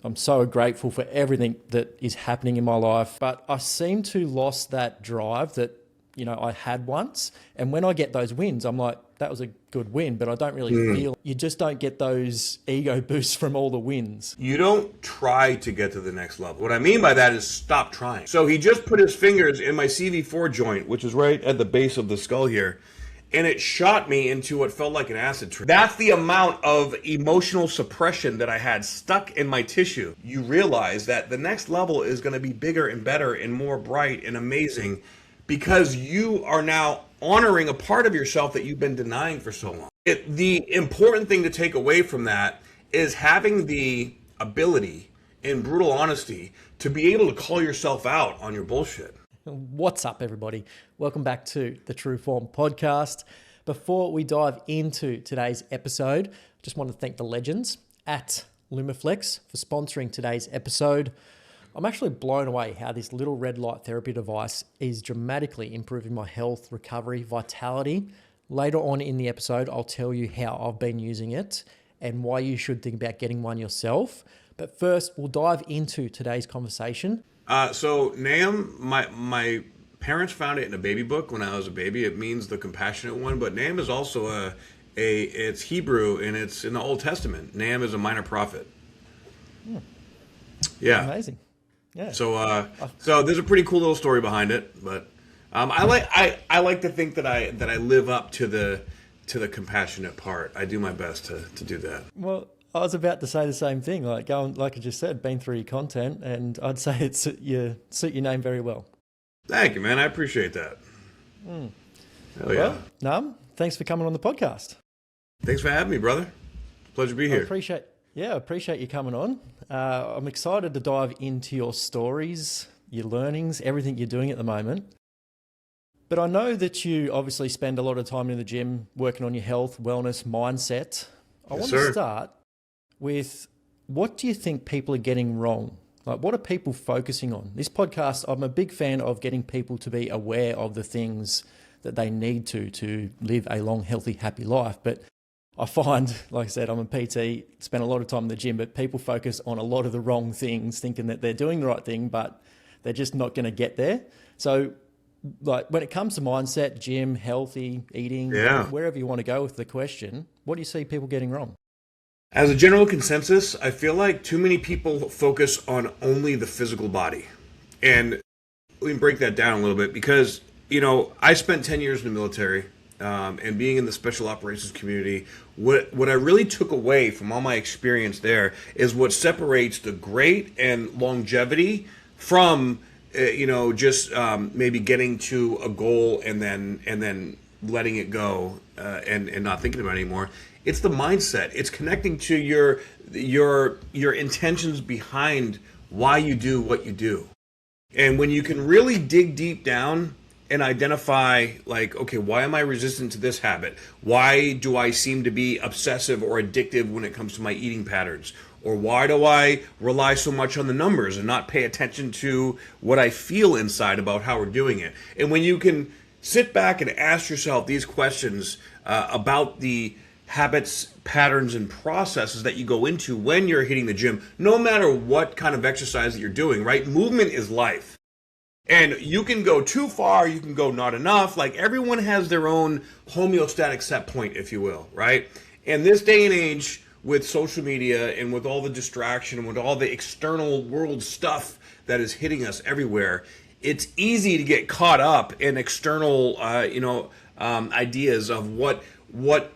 I'm so grateful for everything that is happening in my life, but I seem to lost that drive that, I had once. And when I get those wins, I'm like, that was a good win, but I don't really feel, you just don't get those ego boosts from all the wins. You don't try to get to the next level. What I mean by that is stop trying. So he just put his fingers in my CV4 joint, which is right at the base of the skull here, and it shot me into what felt like an acid trip. That's the amount of emotional suppression that I had stuck in my tissue. You realize that the next level is going to be bigger and better and more bright and amazing because you are now honoring a part of yourself that you've been denying for so long. The important thing to take away from that is having the ability, in brutal honesty, to be able to call yourself out on your bullshit. What's up, everybody? Welcome back to the True Form podcast. Before we dive into today's episode, I just want to thank the legends at 𝗪𝗪𝗡 for sponsoring today's episode. I'm actually blown away how this little red light therapy device is dramatically improving my health, recovery, vitality. Later on in the episode, I'll tell you how I've been using it and why you should think about getting one yourself. But first, we'll dive into today's conversation. So Naam, my parents found it in a baby book when I was a baby. It means the compassionate one, but Naam is also it's Hebrew and it's in the Old Testament. Naam is a minor prophet. Yeah. Amazing. Yeah. So there's a pretty cool little story behind it, but I like to think that I live up to the compassionate part. I do my best to do that. Well, I was about to say the same thing. Like I just said, been through your content, and I'd say it suit your name very well. Thank you, man. I appreciate that. Hell yeah. Well, Naam, thanks for coming on the podcast. Thanks for having me, brother. Pleasure to be here. I appreciate you coming on. I'm excited to dive into your stories, your learnings, everything you're doing at the moment. But I know that you obviously spend a lot of time in the gym working on your health, wellness, mindset. I want to start with, what do you think people are getting wrong? Like, what are people focusing on? This podcast, I'm a big fan of getting people to be aware of the things that they need to live a long, healthy, happy life. But I find, like I said, I'm a PT, spend a lot of time in the gym, but people focus on a lot of the wrong things, thinking that they're doing the right thing, but they're just not going to get there. So, like, when it comes to mindset, gym, healthy, eating, wherever you want to go with the question, what do you see people getting wrong? As a general consensus, I feel like too many people focus on only the physical body. And let me break that down a little bit because, I spent 10 years in the military and being in the special operations community. What I really took away from all my experience there is what separates the great and longevity from, just maybe getting to a goal and then letting it go and not thinking about it anymore. It's the mindset. It's connecting to your intentions behind why you do what you do. And when you can really dig deep down and identify, like, okay, why am I resistant to this habit? Why do I seem to be obsessive or addictive when it comes to my eating patterns? Or why do I rely so much on the numbers and not pay attention to what I feel inside about how we're doing it? And when you can sit back and ask yourself these questions about the habits, patterns, and processes that you go into when you're hitting the gym, no matter what kind of exercise that you're doing, right? Movement is life. And you can go too far, you can go not enough. Like, everyone has their own homeostatic set point, if you will, right? And this day and age, with social media and with all the distraction and with all the external world stuff that is hitting us everywhere, it's easy to get caught up in external, ideas of what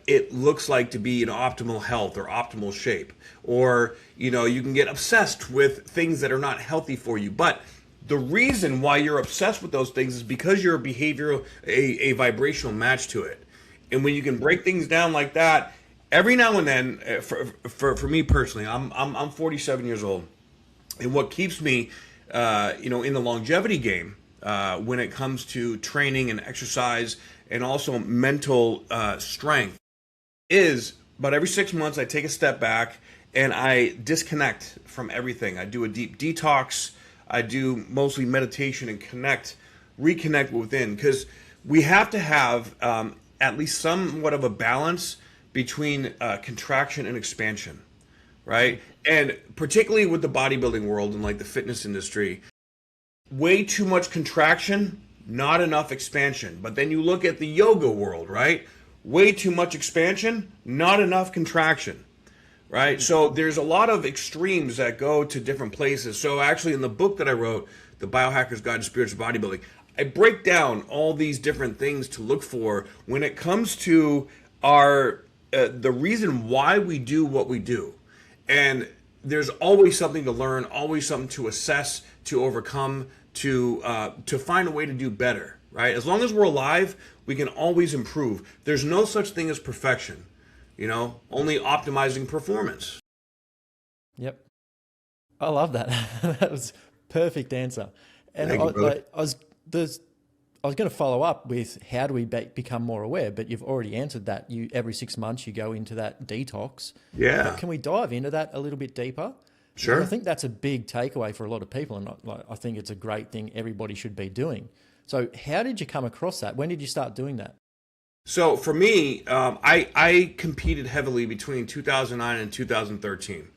it looks like to be in optimal health or optimal shape. Or, you can get obsessed with things that are not healthy for you. But the reason why you're obsessed with those things is because you're a vibrational match to it. And when you can break things down like that, every now and then, for me personally, I'm 47 years old. And what keeps me, in the longevity game, when it comes to training and exercise and also mental strength, is about every 6 months I take a step back and I disconnect from everything. I do a deep detox. I do mostly meditation and reconnect within, because we have to have at least somewhat of a balance between contraction and expansion. right? And particularly with the bodybuilding world and like the fitness industry, way too much contraction, not enough expansion. But then you look at the yoga world, right? Way too much expansion, not enough contraction, right? So there's a lot of extremes that go to different places. So actually in the book that I wrote, The Biohacker's Guide to Spiritual Bodybuilding, I break down all these different things to look for when it comes to our the reason why we do what we do. And there's always something to learn, always something to assess, to overcome, to find a way to do better, right? As long as we're alive, we can always improve. There's no such thing as perfection, you know, only optimizing performance. Yep. I love that. That was perfect answer. And Thank you, brother. I was going to follow up with how do we become more aware, but you've already answered that. You every 6 months you go into that detox. Yeah. But can we dive into that a little bit deeper? Sure. I think that's a big takeaway for a lot of people, and I think it's a great thing everybody should be doing. So how did you come across that? When did you start doing that? So for me, I competed heavily between 2009 and 2013.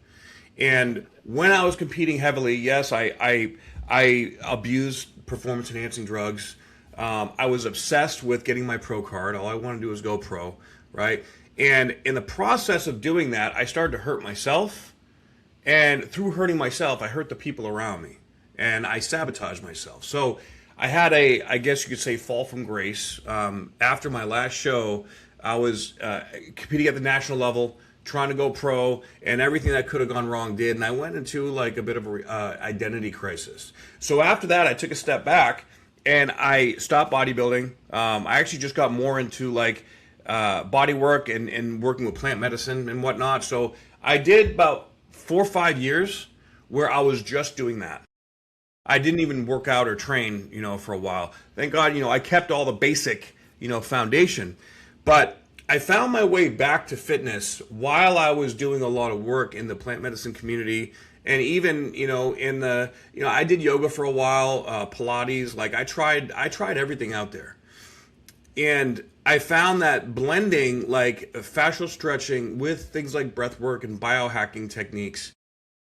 And when I was competing heavily, yes, I abused performance enhancing drugs. I was obsessed with getting my pro card. All I wanted to do was go pro, right? And in the process of doing that, I started to hurt myself. And through hurting myself, I hurt the people around me. And I sabotaged myself. So I had I guess you could say, fall from grace. After my last show, I was competing at the national level, trying to go pro, and everything that could have gone wrong did. And I went into like a bit of a identity crisis. So after that, I took a step back and I stopped bodybuilding. I actually just got more into like body work and working with plant medicine and whatnot. So I did about 4 or 5 years where I was just doing that. I didn't even work out or train, you know, for a while. Thank God, you know, I kept all the basic, you know, foundation. But I found my way back to fitness while I was doing a lot of work in the plant medicine community. And even, you know, I did yoga for a while, Pilates, like I tried everything out there. And I found that blending like fascial stretching with things like breathwork and biohacking techniques,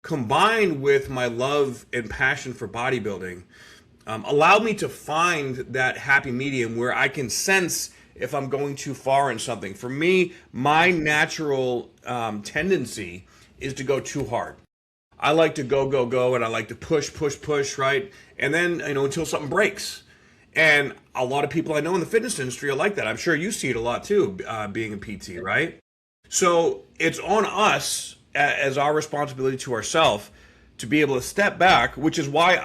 combined with my love and passion for bodybuilding, allowed me to find that happy medium where I can sense if I'm going too far in something. For me, my natural tendency is to go too hard. I like to go, and I like to push, right? And then, you know, until something breaks. And a lot of people I know in the fitness industry are like that. I'm sure you see it a lot too, being a PT, right? So it's on us as our responsibility to ourselves to be able to step back, which is why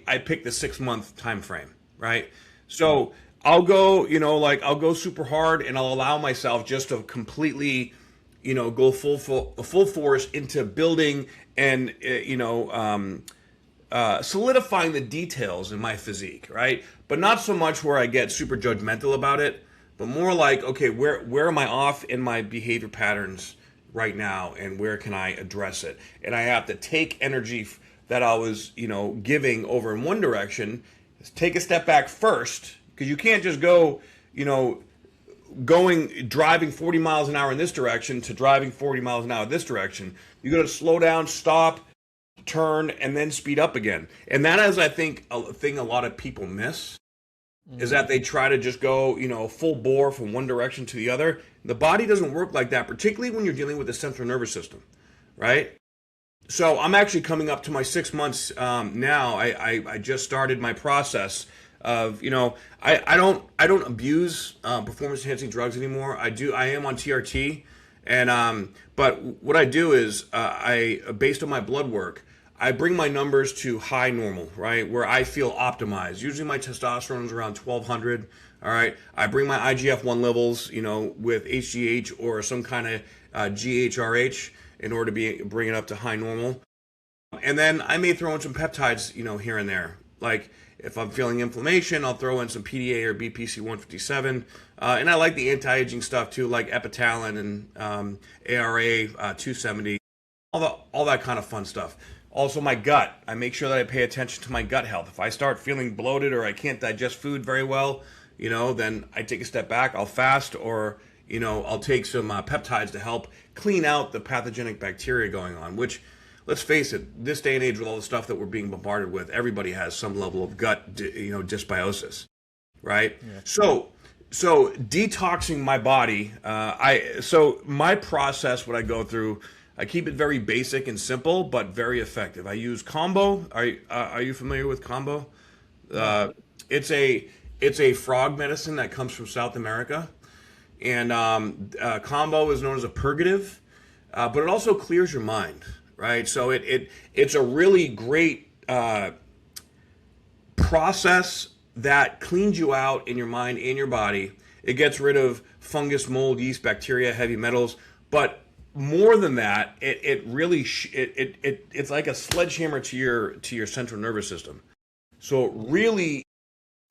I picked the 6 month time frame, right? So I'll go, you know, like I'll go super hard and I'll allow myself just to completely, you know, go full force into building and, solidifying the details in my physique, right? But not so much where I get super judgmental about it, but more like, okay, where am I off in my behavior patterns right now, and where can I address it? And I have to take energy that I was, you know, giving over in one direction, take a step back first, because you can't just go, you know, driving 40 miles an hour in this direction to driving 40 miles an hour this direction. You got to slow down, stop, turn, and then speed up again. And that is, I think, a thing a lot of people miss, is that they try to just go, you know, full bore from one direction to the other. The body doesn't work like that, particularly when you're dealing with the central nervous system, right? So I'm actually coming up to my 6 months now. I just started my process of, you know, I don't abuse performance enhancing drugs anymore. I am on TRT, and but what I do is based on my blood work, I bring my numbers to high normal, right, where I feel optimized. Usually my testosterone is around 1200. All right, I bring my IGF-1 levels, you know, with HGH or some kind of GHRH in order to bring it up to high normal. And then I may throw in some peptides, you know, here and there. Like if I'm feeling inflammation, I'll throw in some PDA or BPC 157. And I like the anti-aging stuff too, like epitalin and ARA 270, all that kind of fun stuff. Also my gut, I make sure that I pay attention to my gut health. If I start feeling bloated or I can't digest food very well, you know, then I take a step back, I'll fast, or, I'll take some peptides to help clean out the pathogenic bacteria going on, which, let's face it, this day and age with all the stuff that we're being bombarded with, everybody has some level of gut, dysbiosis, right? Yeah. So detoxing my body, so my process, what I go through, I keep it very basic and simple, but very effective. I use Combo. Are you familiar with Combo? It's a frog medicine that comes from South America. And Combo is known as a purgative, but it also clears your mind, right? So it's a really great process that cleans you out in your mind and your body. It gets rid of fungus, mold, yeast, bacteria, heavy metals, but more than that, it's like a sledgehammer to your central nervous system. So really,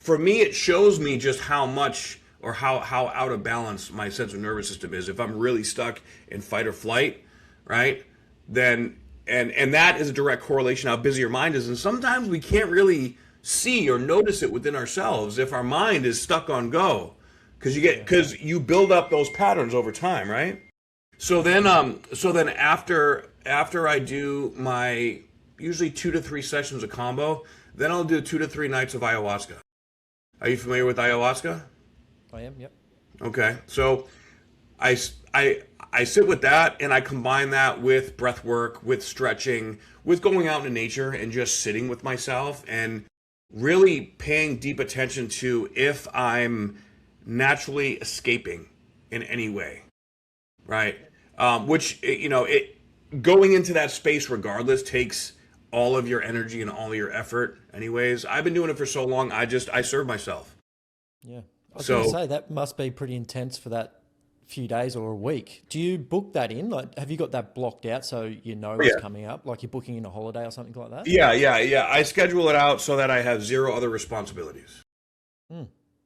for me, it shows me just how much or how out of balance my central nervous system is. If I'm really stuck in fight or flight, right? Then and that is a direct correlation how busy your mind is. And sometimes we can't really see or notice it within ourselves if our mind is stuck on go, because you build up those patterns over time, right? So then after I do my usually 2 to 3 sessions of Combo, then I'll do 2 to 3 nights of ayahuasca. Are you familiar with ayahuasca? I am, yep. Okay, so I sit with that, and I combine that with breath work, with stretching, with going out into nature and just sitting with myself and really paying deep attention to if I'm naturally escaping in any way, right? Which, going into that space regardless takes all of your energy and all of your effort anyways. I've been doing it for so long, I serve myself. Yeah. I was going to say, that must be pretty intense for that few days or a week. Do you book that in? Like, have you got that blocked out so you know what's coming up? Like you're booking in a holiday or something like that? Yeah. I schedule it out so that I have 0 other responsibilities.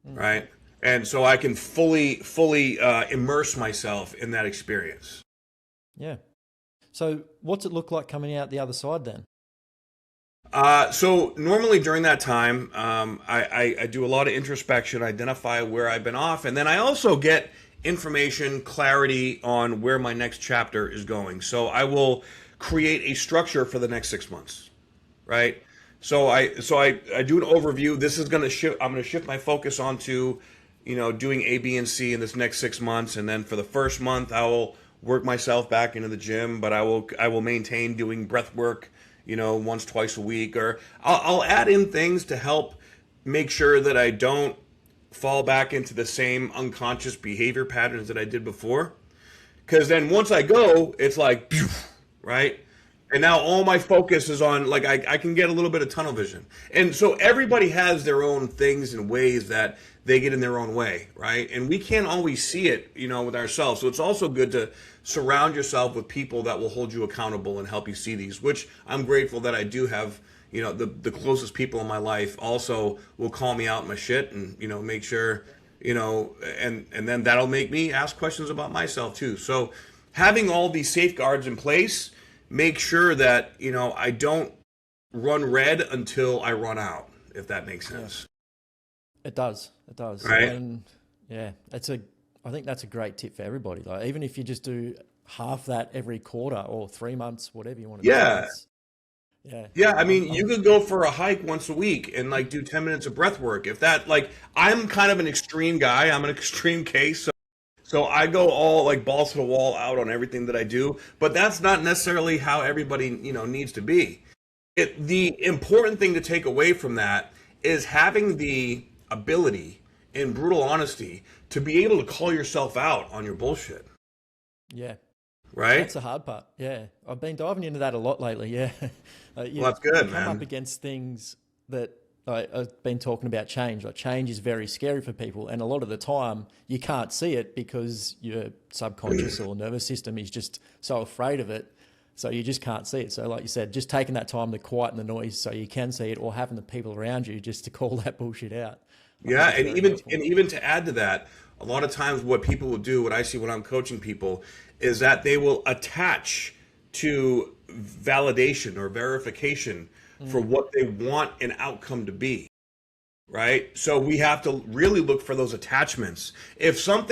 Right? And so I can fully immerse myself in that experience. Yeah. So what's it look like coming out the other side then? So normally during that time, I do a lot of introspection, identify where I've been off, and then I also get information, clarity on where my next chapter is going. So I will create a structure for the next 6 months, right? So I do an overview. This is going to shift. I'm going to shift my focus onto, doing A, B, and C in this next 6 months, and then for the first month, I will work myself back into the gym, but I will maintain doing breath work, once, twice a week, or I'll add in things to help make sure that I don't fall back into the same unconscious behavior patterns that I did before. Because then once I go, it's like, right? And now all my focus is on, like, I can get a little bit of tunnel vision. And so everybody has their own things and ways that they get in their own way, right? And we can't always see it, with ourselves. So it's also good to surround yourself with people that will hold you accountable and help you see these, which I'm grateful that I do have. The closest people in my life also will call me out my shit and, make sure, and then that'll make me ask questions about myself too. So having all these safeguards in place, make sure that, I don't run red until I run out, if that makes sense. It does. Right. And yeah, I think that's a great tip for everybody. Like, even if you just do half that every quarter or 3 months, whatever you want to do. Yeah. I mean, you could go for a hike once a week and do 10 minutes of breath work. If that, I'm kind of an extreme guy. I'm an extreme case. So I go all balls to the wall out on everything that I do, but that's not necessarily how everybody, needs to be. The important thing to take away from that is having the ability, in brutal honesty, to be able to call yourself out on your bullshit. Yeah. Right? That's the hard part. Yeah. I've been diving into that a lot lately. Yeah. Well, that's good, man. Man. Come up against things that I've been talking about change. Like, change is very scary for people. And a lot of the time you can't see it because your subconscious or nervous system is just so afraid of it. So you just can't see it. So like you said, just taking that time to quieten the noise so you can see it, or having the people around you just to call that bullshit out. Yeah, and even to add to that, a lot of times what people will do, what I see when I'm coaching people, is that they will attach to validation or verification for what they want an outcome to be, right? So we have to really look for those attachments. If you've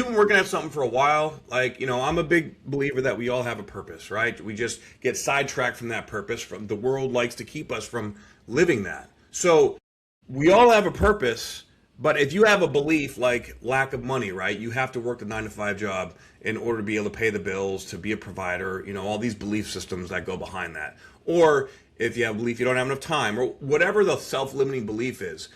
been working at something for a while, like, I'm a big believer that we all have a purpose, right? We just get sidetracked from that purpose. From the world likes to keep us from living that. So we all have a purpose, but if you have a belief like lack of money, right? You have to work the 9-to-5 job in order to be able to pay the bills, to be a provider, all these belief systems that go behind that. Or if you have a belief you don't have enough time, or whatever the self-limiting belief is,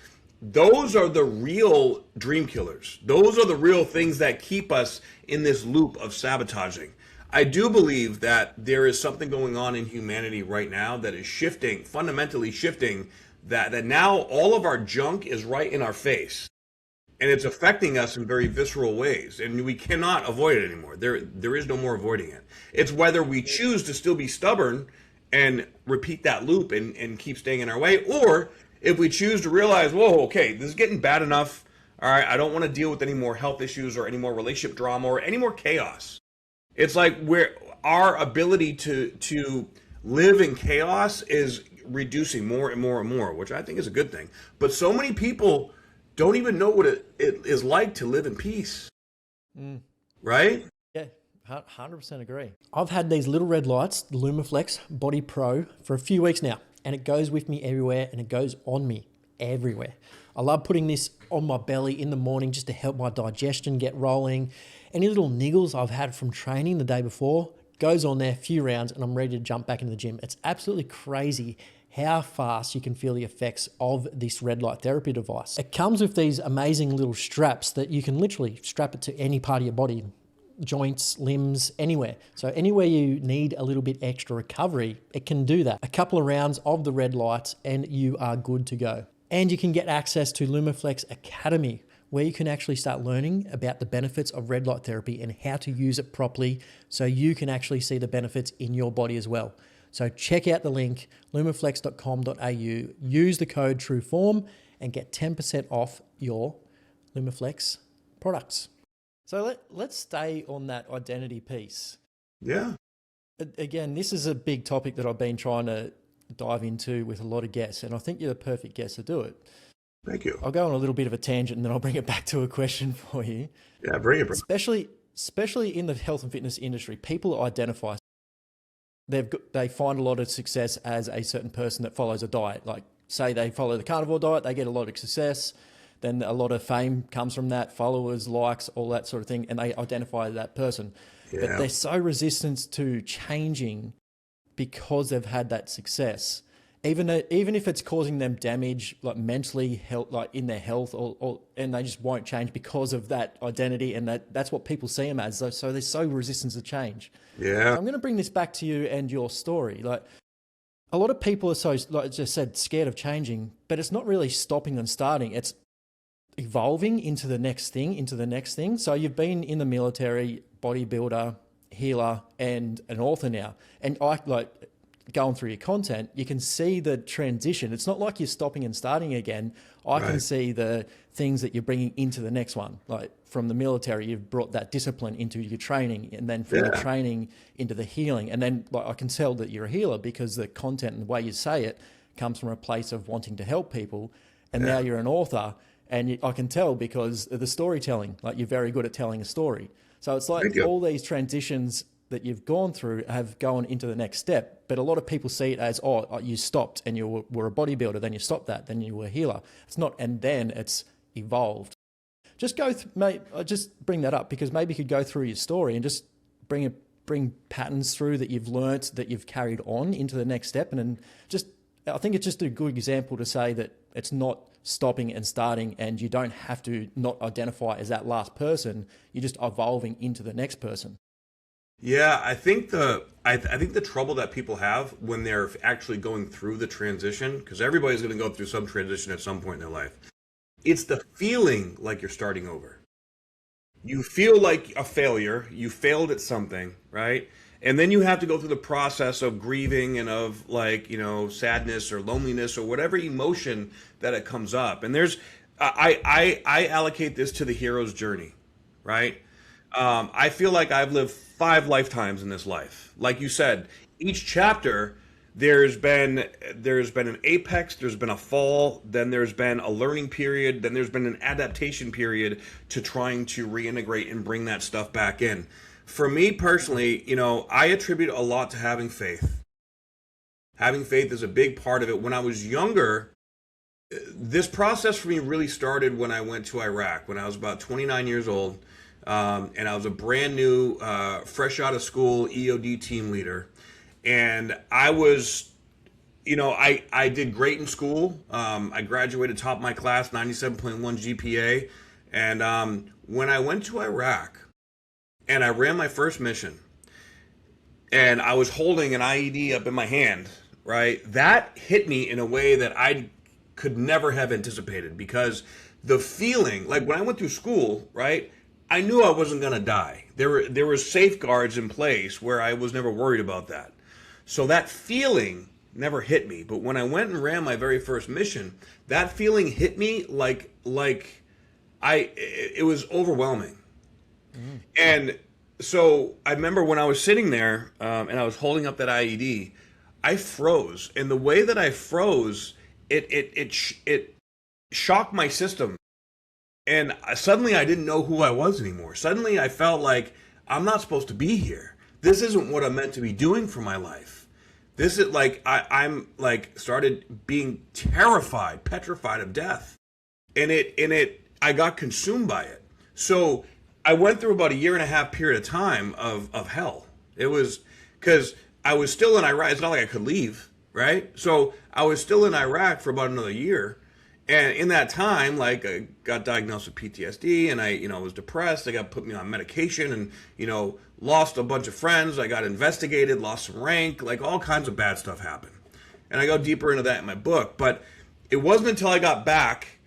those are the real dream killers. Those are the real things that keep us in this loop of sabotaging. I do believe that there is something going on in humanity right now that is shifting, fundamentally shifting, that now all of our junk is right in our face. And it's affecting us in very visceral ways, and we cannot avoid it anymore. There is no more avoiding it. It's whether we choose to still be stubborn and repeat that loop and keep staying in our way, or if we choose to realize, whoa, okay, this is getting bad enough. All right, I don't want to deal with any more health issues or any more relationship drama or any more chaos. It's like our ability to live in chaos is reducing more and more and more, which I think is a good thing. But so many people don't even know what it is like to live in peace. Right? Yeah, 100% agree. I've had these little red lights, the 𝗪𝗪𝗡 Body Pro, for a few weeks now, and it goes with me everywhere, and it goes on me everywhere. I love putting this on my belly in the morning just to help my digestion get rolling. Any little niggles I've had from training the day before goes on there, a few rounds, and I'm ready to jump back into the gym. It's absolutely crazy how fast you can feel the effects of this red light therapy device. It comes with these amazing little straps that you can literally strap it to any part of your body, joints, limbs, anywhere. So anywhere you need a little bit extra recovery, it can do that. A couple of rounds of the red lights and you are good to go. And you can get access to 𝗪𝗪𝗡 Academy, where you can actually start learning about the benefits of red light therapy and how to use it properly so you can actually see the benefits in your body as well. So check out the link, 𝗪𝗪𝗡.com.au, use the code TRUEFORM and get 10% off your 𝗪𝗪𝗡 products. So let's stay on that identity piece. Yeah. Again, this is a big topic that I've been trying to dive into with a lot of guests, and I think you're the perfect guest to do it. Thank you. I'll go on a little bit of a tangent and then I'll bring it back to a question for you. Yeah, bring it, bro. Especially in the health and fitness industry, people identify. They find a lot of success as a certain person that follows a diet. Like, say they follow the carnivore diet, they get a lot of success. Then a lot of fame comes from that, followers, likes, all that sort of thing, and they identify that person. Yeah. But they're so resistant to changing because they've had that success. Even if it's causing them damage, like mentally, health, like in their health, and they just won't change because of that identity, and that's what people see them as. So they're so resistant to change. Yeah. So I'm going to bring this back to you and your story. Like, a lot of people are so, like I just said, scared of changing, but it's not really stopping and starting. It's evolving into the next thing, So you've been in the military, bodybuilder, healer, and an author now, and going through your content, you can see the transition. It's not like you're stopping and starting again. I can see the things that you're bringing into the next one. Like, from the military, you've brought that discipline into your training, and then from the training into the healing. And then, like, I can tell that you're a healer because the content and the way you say it comes from a place of wanting to help people. And now you're an author, and I can tell because of the storytelling. Like, you're very good at telling a story. So it's like all these transitions that you've gone through have gone into the next step. But a lot of people see it as, oh, you stopped and you were a bodybuilder, then you stopped that, then you were a healer. It's not, and then it's evolved. Just just bring that up because maybe you could go through your story and just bring patterns through that you've learnt, that you've carried on into the next step. And then I think it's just a good example to say that it's not stopping and starting, and you don't have to not identify as that last person. You're just evolving into the next person. Yeah, I think the trouble that people have when they're actually going through the transition, because everybody's going to go through some transition at some point in their life, it's the feeling like you're starting over. You feel like a failure, you failed at something, right? And then you have to go through the process of grieving and of, like, sadness or loneliness or whatever emotion that it comes up. And I allocate this to the hero's journey, right? I feel like I've lived 5 lifetimes in this life. Like you said, each chapter There's been an apex, there's been a fall, then there's been a learning period, then there's been an adaptation period to trying to reintegrate and bring that stuff back in. For me personally, I attribute a lot to having faith. Having faith is a big part of it. When I was younger, this process for me really started when I went to Iraq, when I was about 29 years old, and I was a brand new, fresh out of school EOD team leader. And I was, I did great in school. I graduated top of my class, 97.1 GPA. And when I went to Iraq and I ran my first mission and I was holding an IED up in my hand, right? That hit me in a way that I could never have anticipated, because the feeling, like when I went through school, right? I knew I wasn't going to die. There were safeguards in place where I was never worried about that. So that feeling never hit me. But when I went and ran my very first mission, that feeling hit me like it was overwhelming. Mm. And so I remember when I was sitting there and I was holding up that IED, I froze. And the way that I froze, it shocked my system. And suddenly I didn't know who I was anymore. Suddenly I felt like I'm not supposed to be here. This isn't what I'm meant to be doing for my life. This is like, I'm like started being terrified, petrified of death. And I got consumed by it. So I went through about a 1.5 year period of time of hell. It was because I was still in Iraq. It's not like I could leave, right? So I was still in Iraq for about another year. And in that time, like, I got diagnosed with PTSD, and I was depressed. They got put me on medication, and, lost a bunch of friends. I got investigated, lost some rank, like all kinds of bad stuff happened. And I go deeper into that in my book. But it wasn't until I got back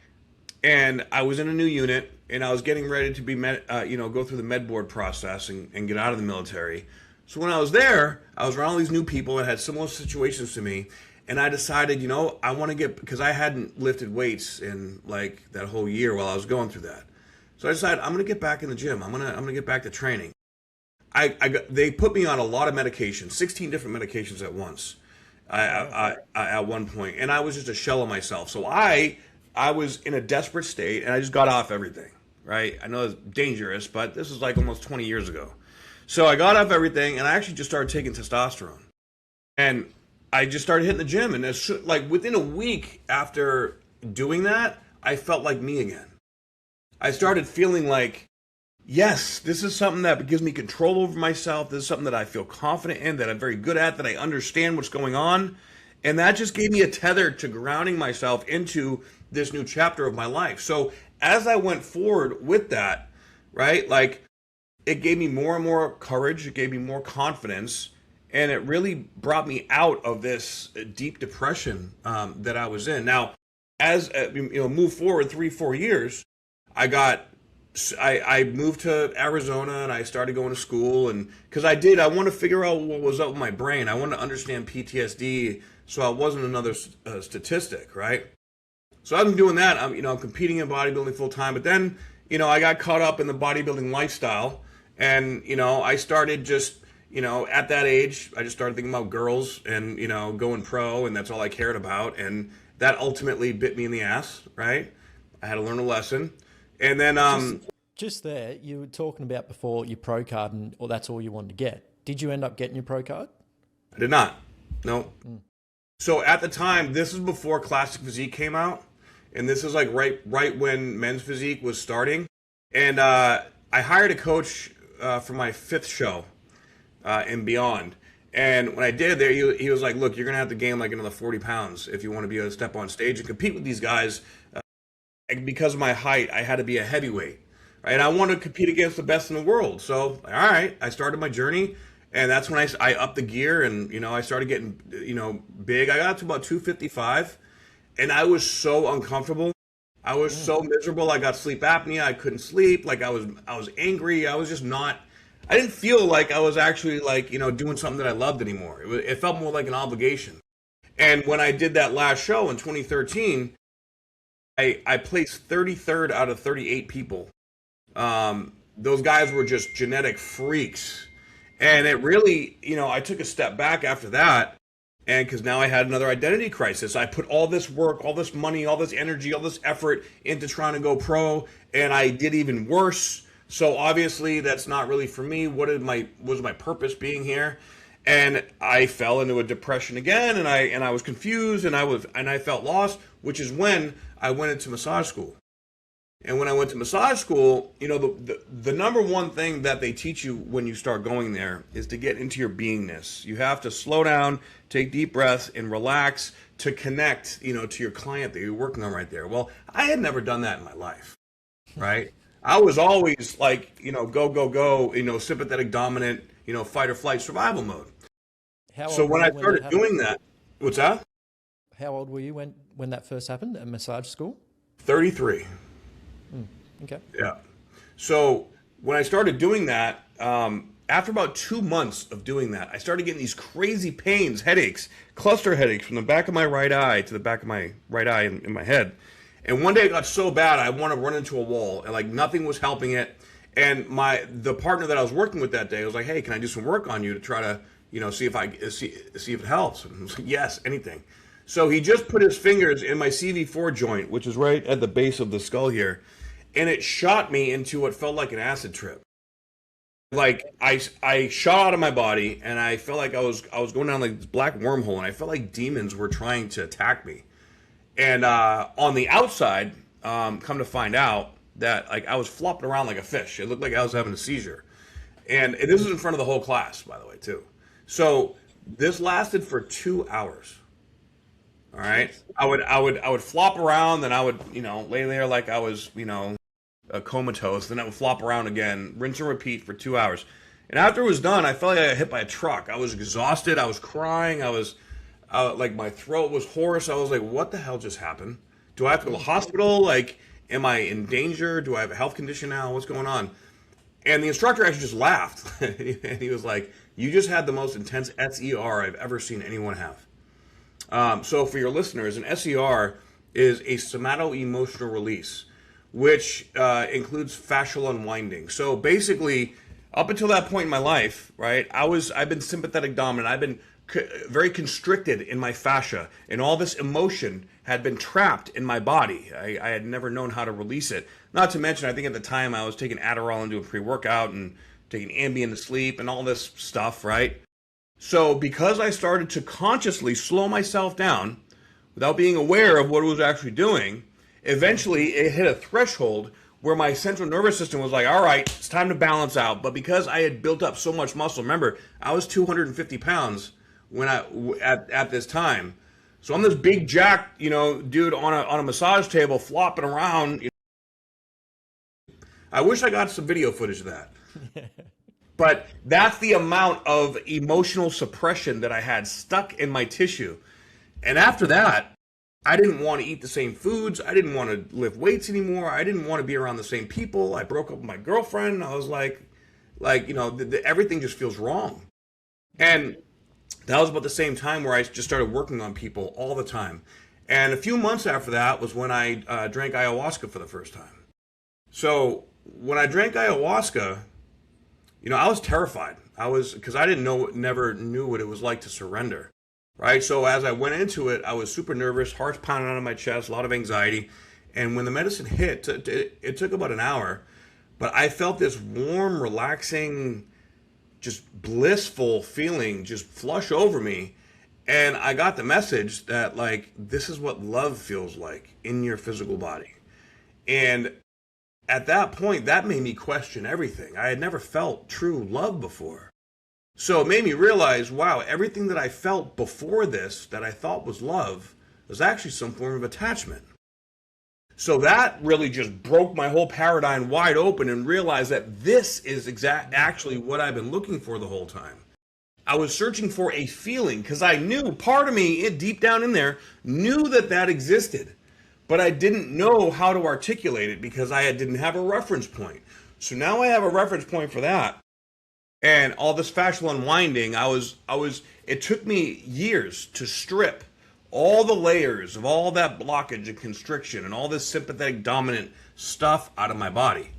and I was in a new unit and I was getting ready to be, go through the med board process and get out of the military. So when I was there, I was around all these new people that had similar situations to me. And I decided, I want to because I hadn't lifted weights in like that whole year while I was going through that. So I decided I'm going to get back in the gym. I'm going to get back to training. They put me on a lot of medications, 16 different medications at once, at one point, and I was just a shell of myself. So I was in a desperate state, and I just got off everything. Right? I know it's dangerous, but this is like almost 20 years ago. So I got off everything, and I actually just started taking testosterone, and I just started hitting the gym, and like within a week after doing that, I felt like me again. I started feeling like, yes, this is something that gives me control over myself. This is something that I feel confident in, that I'm very good at, that I understand what's going on. And that just gave me a tether to grounding myself into this new chapter of my life. So as I went forward with that, right, like it gave me more and more courage. It gave me more confidence. And it really brought me out of this deep depression that I was in. Now, as move forward 3-4 years, I moved to Arizona and I started going to school, and because I want to figure out what was up with my brain. I wanted to understand PTSD, so I wasn't another statistic, right? So I've been doing that. I'm competing in bodybuilding full time, but then I got caught up in the bodybuilding lifestyle, and I started just. At that age, I just started thinking about girls and, going pro, and that's all I cared about. And that ultimately bit me in the ass, right? I had to learn a lesson. And then... Just there, you were talking about before your pro card, and that's all you wanted to get. Did you end up getting your pro card? I did not. No. Mm. So at the time, this is before Classic Physique came out. And this is like right when Men's Physique was starting. And I hired a coach for my 5th show. And beyond. And when I did there, he was like, look, you're going to have to gain like another 40 pounds if you want to be able to step on stage and compete with these guys. Because of my height, I had to be a heavyweight. Right? And I wanted to compete against the best in the world. So, all right, I started my journey. And that's when I upped the gear and, I started getting, big. I got up to about 255. And I was so uncomfortable. I was so miserable. I got sleep apnea. I couldn't sleep. Like I was angry. I was just not... I didn't feel like I was actually like, doing something that I loved anymore. It felt more like an obligation. And when I did that last show in 2013, I placed 33rd out of 38 people. Those guys were just genetic freaks. And it really, I took a step back after that. And because now I had another identity crisis. I put all this work, all this money, all this energy, all this effort into trying to go pro, and I did even worse. So obviously that's not really for me. Was my purpose being here? And I fell into a depression again, and I was confused, and I felt lost, which is when I went into massage school. And when I went to massage school, you know, the number one thing that they teach you when you start going there is to get into your beingness. You have to slow down, take deep breaths, and relax to connect, you know, to your client that you're working on right there. Well, I had never done that in my life, right? I was always like, you know, go, go, go, you know, sympathetic dominant, you know, fight or flight survival mode. So when I started doing that, what's that? How old were you when that first happened at massage school? 33. Okay. Yeah. So when I started doing that, after about 2 months of doing that, I started getting these crazy pains, headaches, cluster headaches from the back of my right eye to the back of my right eye in my head. And one day it got so bad, I wanted to run into a wall, and like nothing was helping it. And the partner that I was working with that day was like, "Hey, can I do some work on you to try to, you know, see if it helps?" And I was like, "Yes, anything." So he just put his fingers in my CV4 joint, which is right at the base of the skull here, and it shot me into what felt like an acid trip. Like I shot out of my body, and I felt like I was going down like this black wormhole, and I felt like demons were trying to attack me. And on the outside, come to find out that like I was flopping around like a fish. It looked like I was having a seizure. And this was in front of the whole class, by the way, too. So this lasted for 2 hours. All right. I would flop around, then I would, you know, lay there like I was, you know, comatose. Then I would flop around again, rinse and repeat for 2 hours. And after it was done, I felt like I got hit by a truck. I was exhausted. I was crying. I was like my throat was hoarse. I was like, what the hell just happened? Do I have to go to the hospital? Like, am I in danger? Do I have a health condition now? What's going on? And the instructor actually just laughed. And he was like, you just had the most intense SER I've ever seen anyone have. So for your listeners, an SER is a somato-emotional release, which includes fascial unwinding. So basically, up until that point in my life, right, I've been sympathetic dominant. I've been very constricted in my fascia, and all this emotion had been trapped in my body. I had never known how to release it. Not to mention, I think at the time I was taking Adderall and doing pre-workout and taking Ambien to sleep and all this stuff, right? So because I started to consciously slow myself down without being aware of what it was actually doing, eventually it hit a threshold where my central nervous system was like, all right, it's time to balance out. But because I had built up so much muscle, remember, I was 250 pounds when at this time. So I'm this big jack, you know, dude on a massage table flopping around. I wish I got some video footage of that. But that's the amount of emotional suppression that I had stuck in my tissue. And after that, I didn't want to eat the same foods. I didn't want to lift weights anymore. I didn't want to be around the same people. I broke up with my girlfriend. I was like, you know, everything just feels wrong. And that was about the same time where I just started working on people all the time. And a few months after that was when I drank ayahuasca for the first time. So when I drank ayahuasca, you know, I was terrified. Because I never knew what it was like to surrender, right? So as I went into it, I was super nervous, heart's pounding out of my chest, a lot of anxiety. And when the medicine hit, it took about an hour, but I felt this warm, relaxing, just blissful feeling just flush over me. And I got the message that, like, this is what love feels like in your physical body. And at that point, that made me question everything. I had never felt true love before. So it made me realize, wow, everything that I felt before this that I thought was love was actually some form of attachment. So that really just broke my whole paradigm wide open and realized that this is actually what I've been looking for the whole time. I was searching for a feeling because I knew, part of me, deep down in there, knew that existed. But I didn't know how to articulate it because I didn't have a reference point. So now I have a reference point for that. And all this fascial unwinding, it took me years to strip all the layers of all that blockage and constriction and all this sympathetic dominant stuff out of my body.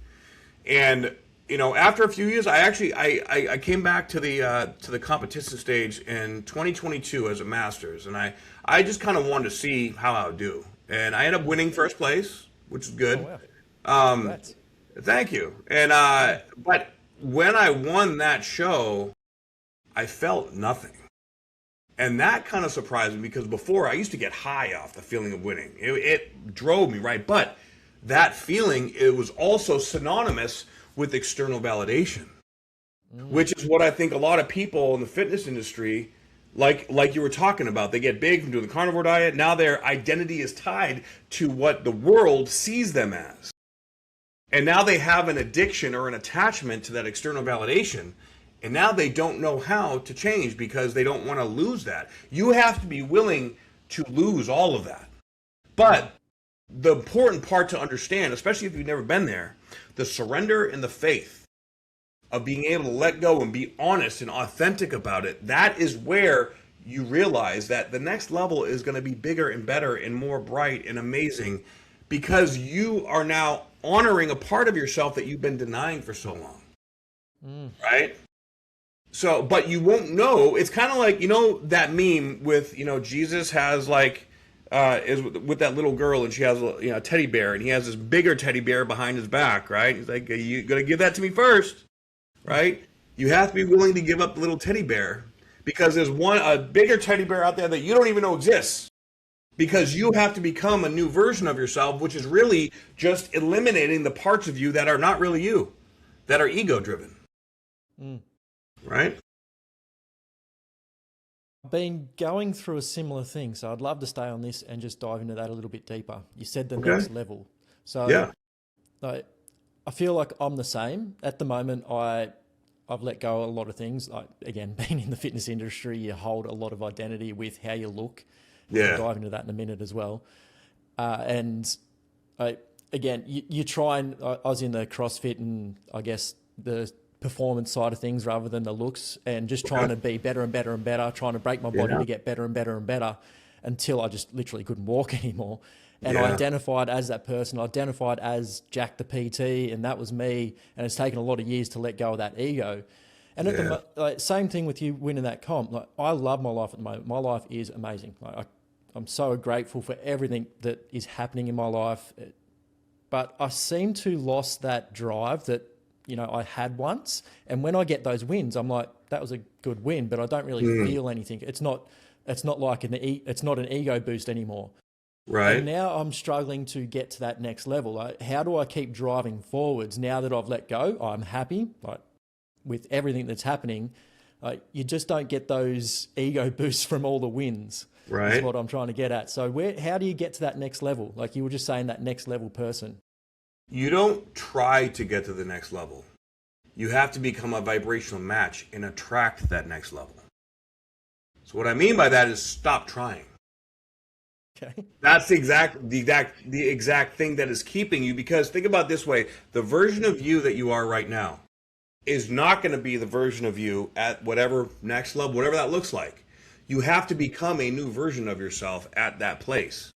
And, after a few years, I came back to the competition stage in 2022 as a masters, and I just kind of wanted to see how I would do, and I ended up winning first place, which is good. Oh, wow. Thank you. And but when I won that show, I felt nothing. And that kind of surprised me, because before I used to get high off the feeling of winning. It drove me, right? But that feeling, it was also synonymous with external validation, which is what I think a lot of people in the fitness industry, like you were talking about, they get big from doing the carnivore diet. Now their identity is tied to what the world sees them as. And now they have an addiction or an attachment to that external validation. And now they don't know how to change because they don't want to lose that. You have to be willing to lose all of that. But the important part to understand, especially if you've never been there, the surrender and the faith of being able to let go and be honest and authentic about it, that is where you realize that the next level is going to be bigger and better and more bright and amazing, because you are now honoring a part of yourself that you've been denying for so long. Right? So, but you won't know. It's kind of like, that meme with, Jesus has is with that little girl, and she has a teddy bear, and he has this bigger teddy bear behind his back, right? He's like, you got to give that to me first, right? You have to be willing to give up the little teddy bear, because there's a bigger teddy bear out there that you don't even know exists, because you have to become a new version of yourself, which is really just eliminating the parts of you that are not really you, that are ego driven. Right? I've been going through a similar thing, so I'd love to stay on this and just dive into that a little bit deeper. You said the next level. So I feel like I'm the same. At the moment, I've let go of a lot of things. Again, being in the fitness industry, you hold a lot of identity with how you look. We'll dive into that in a minute as well. Again, you try and... I was in the CrossFit and I guess the performance side of things rather than the looks, and just trying to be better and better and better, trying to break my body to get better and better and better, until I just literally couldn't walk anymore. And I identified as that person, I identified as Jack the PT, and that was me. And it's taken a lot of years to let go of that ego. And at the same thing with you winning that comp. I love my life at the moment. My life is amazing. I'm so grateful for everything that is happening in my life. But I seem to lost that drive that I had once. And when I get those wins, I'm like, that was a good win, but I don't really feel anything. It's not like it's not an ego boost anymore. Right. And now I'm struggling to get to that next level. How do I keep driving forwards now that I've let go? I'm happy, with everything that's happening. You just don't get those ego boosts from all the wins. Right. That's what I'm trying to get at. So how do you get to that next level? Like you were just saying, that next level person. You don't try to get to the next level. You have to become a vibrational match and attract that next level. So what I mean by that is stop trying. Okay. That's the exact thing that is keeping you, because think about it this way, the version of you that you are right now is not going to be the version of you at whatever next level, whatever that looks like. You have to become a new version of yourself at that place.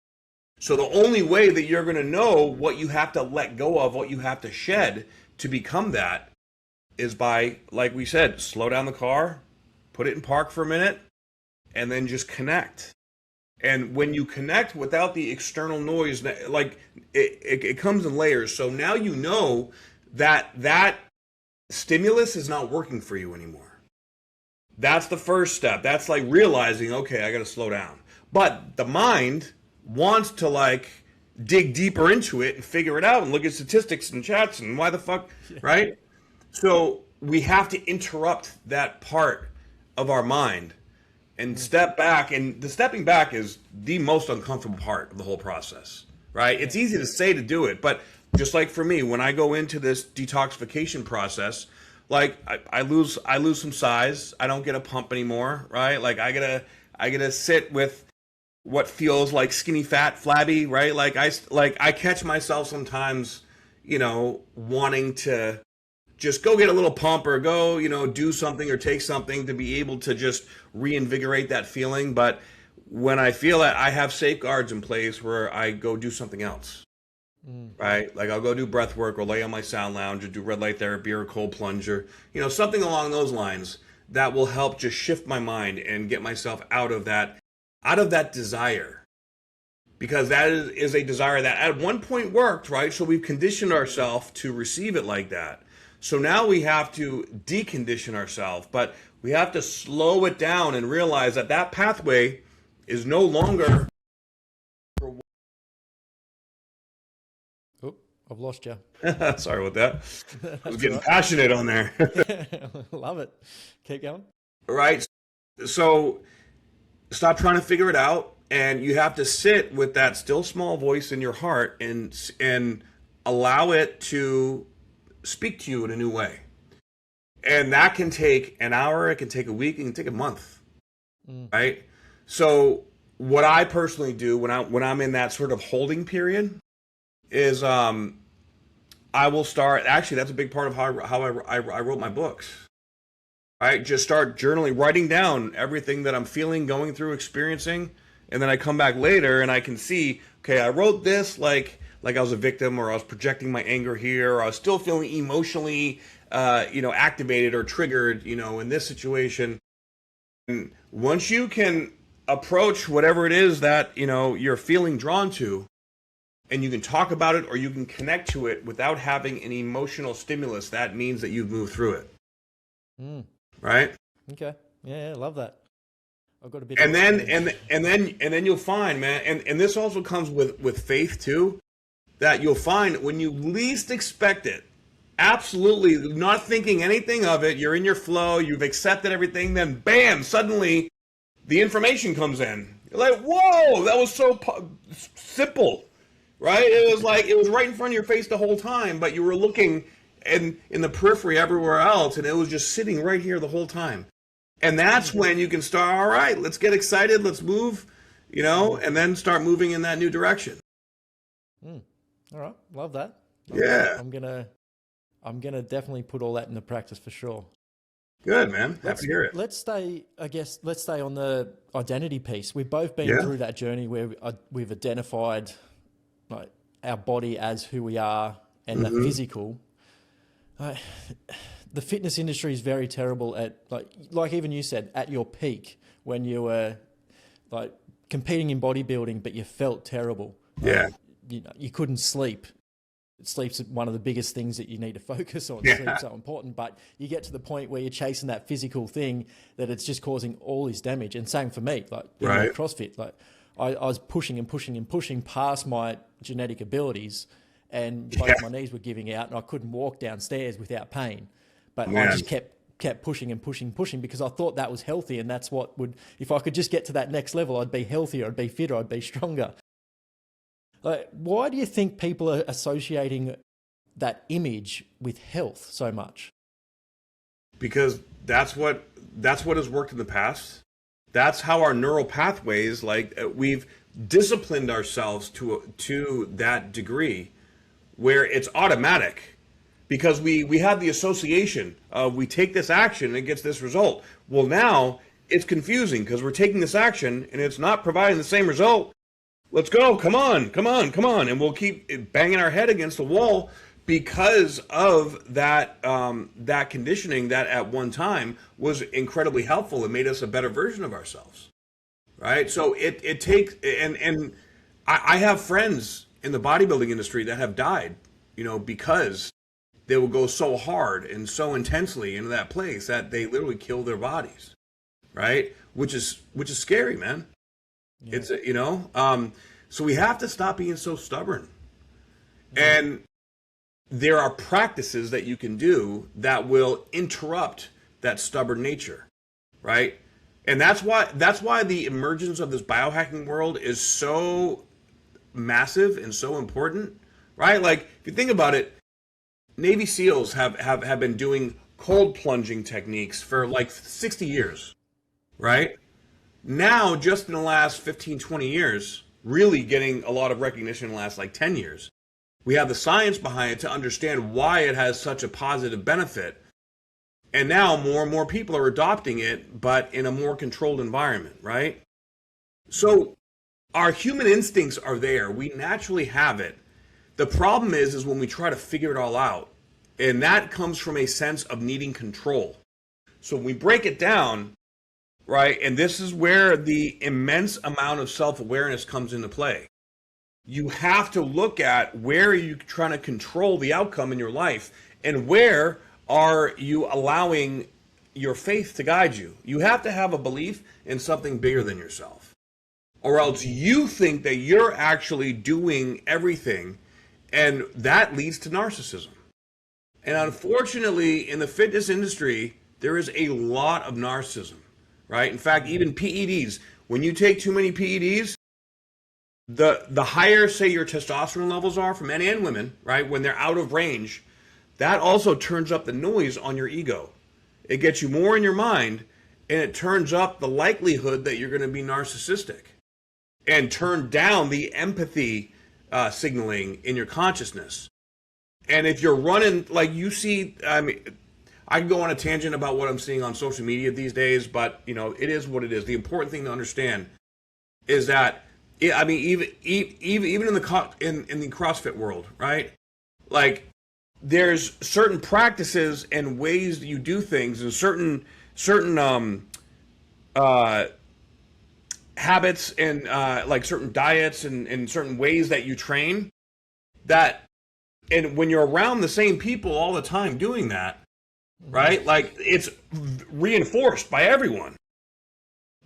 So the only way that you're going to know what you have to let go of, what you have to shed to become that, is by, like we said, slow down the car, put it in park for a minute, and then just connect. And when you connect without the external noise, it comes in layers. So now you know that stimulus is not working for you anymore. That's the first step. That's like realizing, okay, I got to slow down. But the mind wants to dig deeper into it and figure it out and look at statistics and chats and why the fuck, right? So we have to interrupt that part of our mind and step back. And the stepping back is the most uncomfortable part of the whole process, right? It's easy to say to do it, but just like for me, when I go into this detoxification process, I lose some size. I don't get a pump anymore, right? I gotta sit with what feels like skinny, fat, flabby, right? I catch myself sometimes, wanting to just go get a little pump or go, do something or take something to be able to just reinvigorate that feeling. But when I feel that, I have safeguards in place where I go do something else. right? Like I'll go do breath work or lay on my sound lounge or do red light therapy or a cold plunge or, you know, something along those lines that will help just shift my mind and get myself out of that desire. Because that is a desire that at one point worked, right? So we've conditioned ourselves to receive it like that. So now we have to decondition ourselves, but we have to slow it down and realize that that pathway is no longer. Oh, I've lost you. Sorry about that. I was getting passionate on there. Love it. Keep going. Right. So stop trying to figure it out. And you have to sit with that still small voice in your heart and allow it to speak to you in a new way. And that can take an hour, it can take a week, it can take a month. Right? So what I personally do when I'm in that sort of holding period is I will start, actually that's a big part of how I wrote my books. Right? Just start journaling, writing down everything that I'm feeling, going through, experiencing. And then I come back later and I can see, okay, I wrote this like I was a victim, or I was projecting my anger here, or I was still feeling emotionally, activated or triggered, in this situation. And once you can approach whatever it is that, you're feeling drawn to, and you can talk about it or you can connect to it without having an emotional stimulus, that means that you've moved through it. Right? Okay. Yeah, I love that. I've got a bit. And then you'll find, man, and this also comes with faith too, that you'll find when you least expect it, absolutely not thinking anything of it, you're in your flow, you've accepted everything, then bam, suddenly the information comes in. You're like, whoa, that was so simple, right? It was like it was right in front of your face the whole time, but you were looking in the periphery everywhere else, and it was just sitting right here the whole time. And that's when you can start, all right, let's get excited, let's move, and then start moving in that new direction. All right, love that. Yeah. I'm gonna definitely put all that into practice for sure. Good, man. Happy to hear it. Let's stay on the identity piece. We've both been through that journey where we've identified like our body as who we are and the physical. The fitness industry is very terrible at like even you said, at your peak when you were like competing in bodybuilding, but you felt terrible. Yeah. You couldn't sleep. Sleep's one of the biggest things that you need to focus on. Yeah. Sleep's so important, but you get to the point where you're chasing that physical thing that it's just causing all this damage. And same for me, like in my CrossFit, like I was pushing and pushing and pushing past my genetic abilities, and both my knees were giving out and I couldn't walk downstairs without pain. But I just kept pushing and pushing, because I thought that was healthy, and that's what would, if I could just get to that next level, I'd be healthier, I'd be fitter, I'd be stronger. Like, why do you think people are associating that image with health so much? Because that's what has worked in the past. That's how our neural pathways, we've disciplined ourselves to that degree where it's automatic. Because we have the association of we take this action and it gets this result. Well, now it's confusing because we're taking this action and it's not providing the same result. Let's go. Come on. And we'll keep banging our head against the wall because of that that conditioning that at one time was incredibly helpful and made us a better version of ourselves. Right? So it takes, and I have friends in the bodybuilding industry that have died, because they will go so hard and so intensely into that place that they literally kill their bodies, right? Which is scary, man. Yeah. It's so we have to stop being so stubborn. And there are practices that you can do that will interrupt that stubborn nature, right? And that's why the emergence of this biohacking world is so massive and so important, right? Like if you think about it, Navy SEALs have been doing cold plunging techniques for like 60 years, right? Now, just in the last 15, 20 years, really getting a lot of recognition in the last like 10 years, we have the science behind it to understand why it has such a positive benefit. And now more and more people are adopting it, but in a more controlled environment, right? So our human instincts are there. We naturally have it The problem is when we try to figure it all out, and that comes from a sense of needing control. So when we break it down, right, and this is where the immense amount of self-awareness comes into play. You have to look at where are you trying to control the outcome in your life, and where are you allowing your faith to guide you. You have to have a belief in something bigger than yourself, or else you think that you're actually doing everything, and that leads to narcissism. And unfortunately, in the fitness industry, there is a lot of narcissism, right? In fact, even PEDs, when you take too many PEDs, the higher, say, your testosterone levels are for men and women, right, when they're out of range, that also turns up the noise on your ego. It gets you more in your mind, and it turns up the likelihood that you're going to be narcissistic and turn down the empathy signaling in your consciousness. And if you're running, like you see, I mean, I can go on a tangent about what I'm seeing on social media these days, but, you know, it is what it is. The important thing to understand is that, I mean, even in the CrossFit world, right? Like, there's certain practices and ways that you do things, and certain habits and like certain diets and certain ways that you train, that, and when you're around the same people all the time doing that, right, like, it's reinforced by everyone,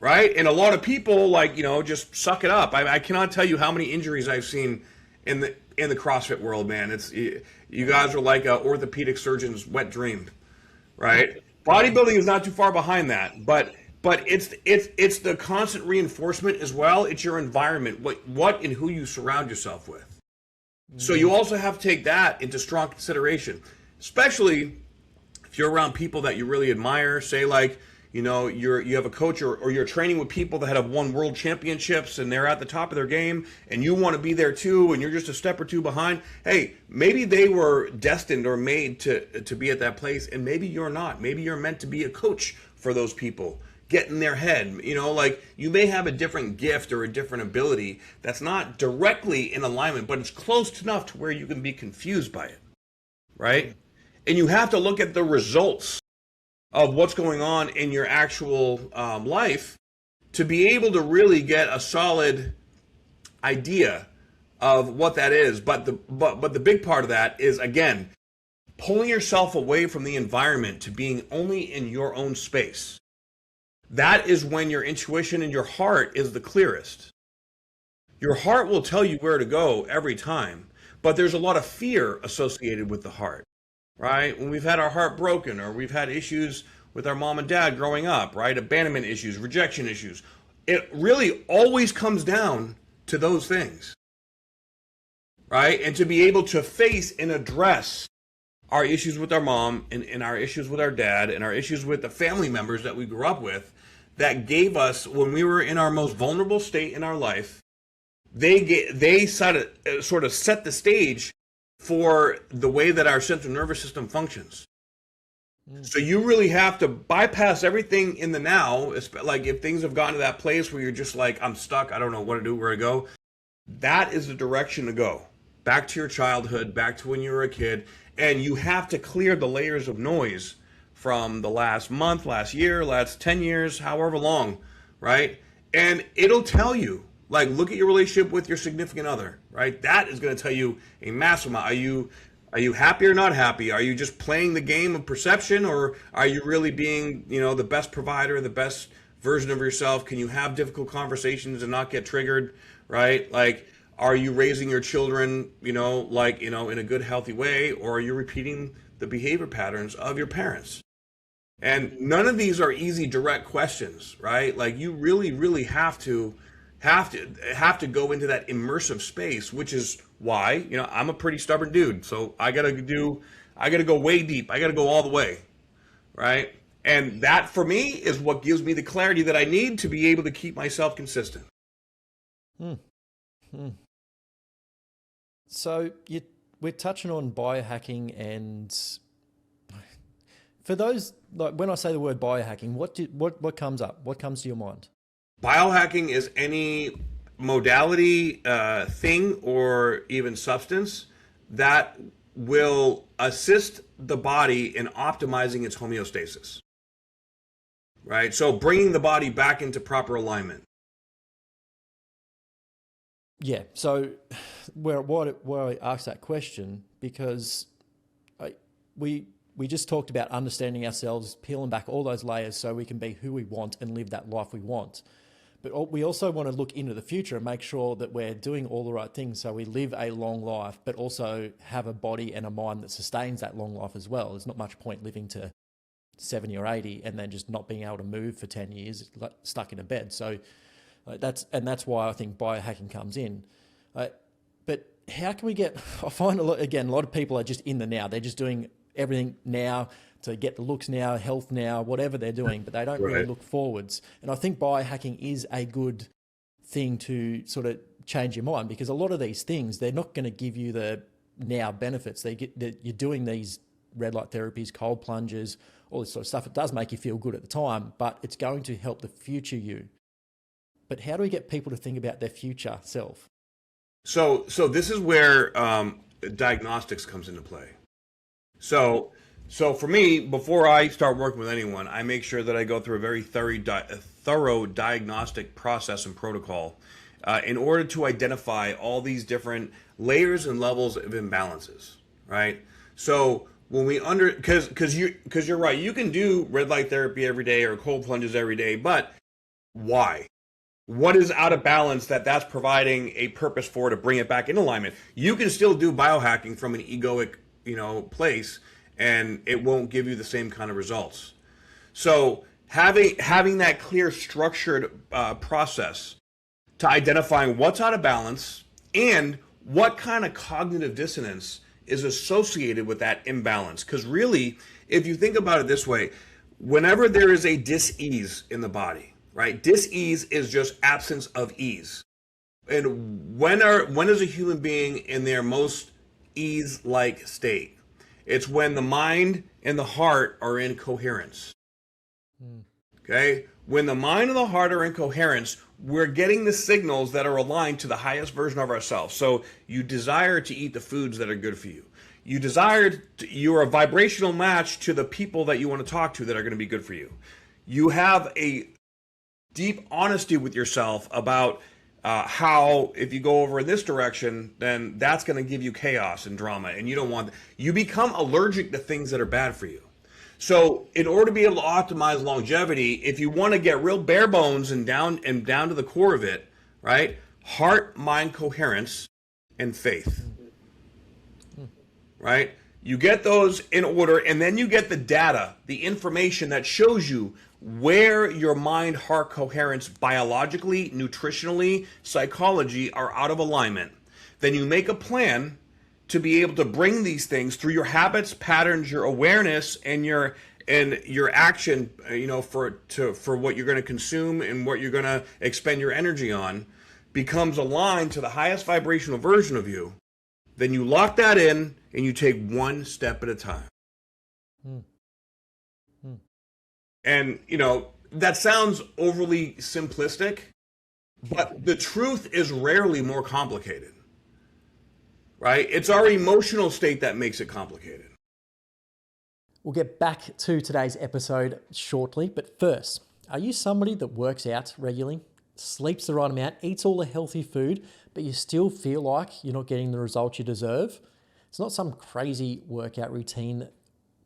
right? And a lot of people, like, you know, just suck it up. I cannot tell you how many injuries I've seen in the CrossFit world, man. It's, you guys are like a orthopedic surgeon's wet dream, right? Bodybuilding is not too far behind that, but it's the constant reinforcement as well. It's your environment, what and who you surround yourself with. So you also have to take that into strong consideration, especially if you're around people that you really admire. Say, like, you know, you have a coach or you're training with people that have won world championships and they're at the top of their game, and you want to be there too, and you're just a step or two behind. Hey, maybe they were destined or made to be at that place, and maybe you're not. Maybe you're meant to be a coach for those people. Get in their head, you know, like, you may have a different gift or a different ability that's not directly in alignment, but it's close enough to where you can be confused by it, right? And you have to look at the results of what's going on in your actual life to be able to really get a solid idea of what that is. But the big part of that is, again, pulling yourself away from the environment to being only in your own space. That is when your intuition and your heart is the clearest. Your heart will tell you where to go every time, but there's a lot of fear associated with the heart, right? When we've had our heart broken, or we've had issues with our mom and dad growing up, right? Abandonment issues, rejection issues. It really always comes down to those things, right? And to be able to face and address our issues with our mom and our issues with our dad and our issues with the family members that we grew up with, that gave us, when we were in our most vulnerable state in our life, they sort of set the stage for the way that our central nervous system functions. So you really have to bypass everything in the now. Like, if things have gotten to that place where you're just like, I'm stuck, I don't know what to do, where to go, that is the direction to go. Back to your childhood, back to when you were a kid, and you have to clear the layers of noise from the last month, last year, last 10 years, however long, right? And it'll tell you, like, look at your relationship with your significant other, right? That is going to tell you a massive amount. Are you happy or not happy? Are you just playing the game of perception, or are you really being, you know, the best provider, the best version of yourself? Can you have difficult conversations and not get triggered, right? Like, are you raising your children, you know, like, you know, in a good, healthy way, or are you repeating the behavior patterns of your parents? And none of these are easy, direct questions, right? Like, you really, really have to go into that immersive space, which is why, you know, I'm a pretty stubborn dude. So I gotta go way deep. I gotta go all the way, right? And that, for me, is what gives me the clarity that I need to be able to keep myself consistent. So we're touching on biohacking, and for those, like, when I say the word biohacking, what comes up? What comes to your mind? Biohacking is any modality, thing, or even substance that will assist the body in optimizing its homeostasis, right? So bringing the body back into proper alignment. Yeah. So why I asked that question, because we just talked about understanding ourselves, peeling back all those layers so we can be who we want and live that life we want. But we also want to look into the future and make sure that we're doing all the right things so we live a long life, but also have a body and a mind that sustains that long life as well. There's not much point living to 70 or 80 and then just not being able to move for 10 years, like stuck in a bed. So that's why I think biohacking comes in. But how can we get, I find a lot of people are just in the now. They're just doing everything now to get the looks now, health now, whatever they're doing, but they don't really look forwards. And I think biohacking is a good thing to sort of change your mind, because a lot of these things, they're not going to give you the now benefits. You're doing these red light therapies, cold plunges, all this sort of stuff. It does make you feel good at the time, but it's going to help the future you. But how do we get people to think about their future self? So this is where diagnostics comes into play. So for me, before I start working with anyone, I make sure that I go through a very thorough diagnostic process and protocol in order to identify all these different layers and levels of imbalances, right? So when we because you're right, you can do red light therapy every day or cold plunges every day, but why? What is out of balance that's providing a purpose for to bring it back in alignment? You can still do biohacking from an egoic, place, and it won't give you the same kind of results. So having that clear, structured process to identifying what's out of balance and what kind of cognitive dissonance is associated with that imbalance. Because really, if you think about it this way, whenever there is a dis-ease in the body, right? Dis-ease is just absence of ease. And when is a human being in their most ease-like state? It's when the mind and the heart are in coherence. Okay? When the mind and the heart are in coherence, we're getting the signals that are aligned to the highest version of ourselves. So you desire to eat the foods that are good for you. You're a vibrational match to the people that you want to talk to that are going to be good for you. You have a deep honesty with yourself about how if you go over in this direction, then that's going to give you chaos and drama, and you don't want that. You become allergic to things that are bad for you. So in order to be able to optimize longevity, if you want to get real bare bones and down to the core of it, right? Heart, mind, coherence, and faith. Right? You get those in order, and then you get the data, the information that shows you where your mind, heart, coherence, biologically, nutritionally, psychology are out of alignment. Then you make a plan to be able to bring these things through your habits, patterns, your awareness, and your action, for what you're going to consume and what you're going to expend your energy on, becomes aligned to the highest vibrational version of you. Then you lock that in and you take one step at a time. And, that sounds overly simplistic, but the truth is rarely more complicated, right? It's our emotional state that makes it complicated. We'll get back to today's episode shortly, but first, are you somebody that works out regularly, sleeps the right amount, eats all the healthy food, but you still feel like you're not getting the results you deserve? It's not some crazy workout routine,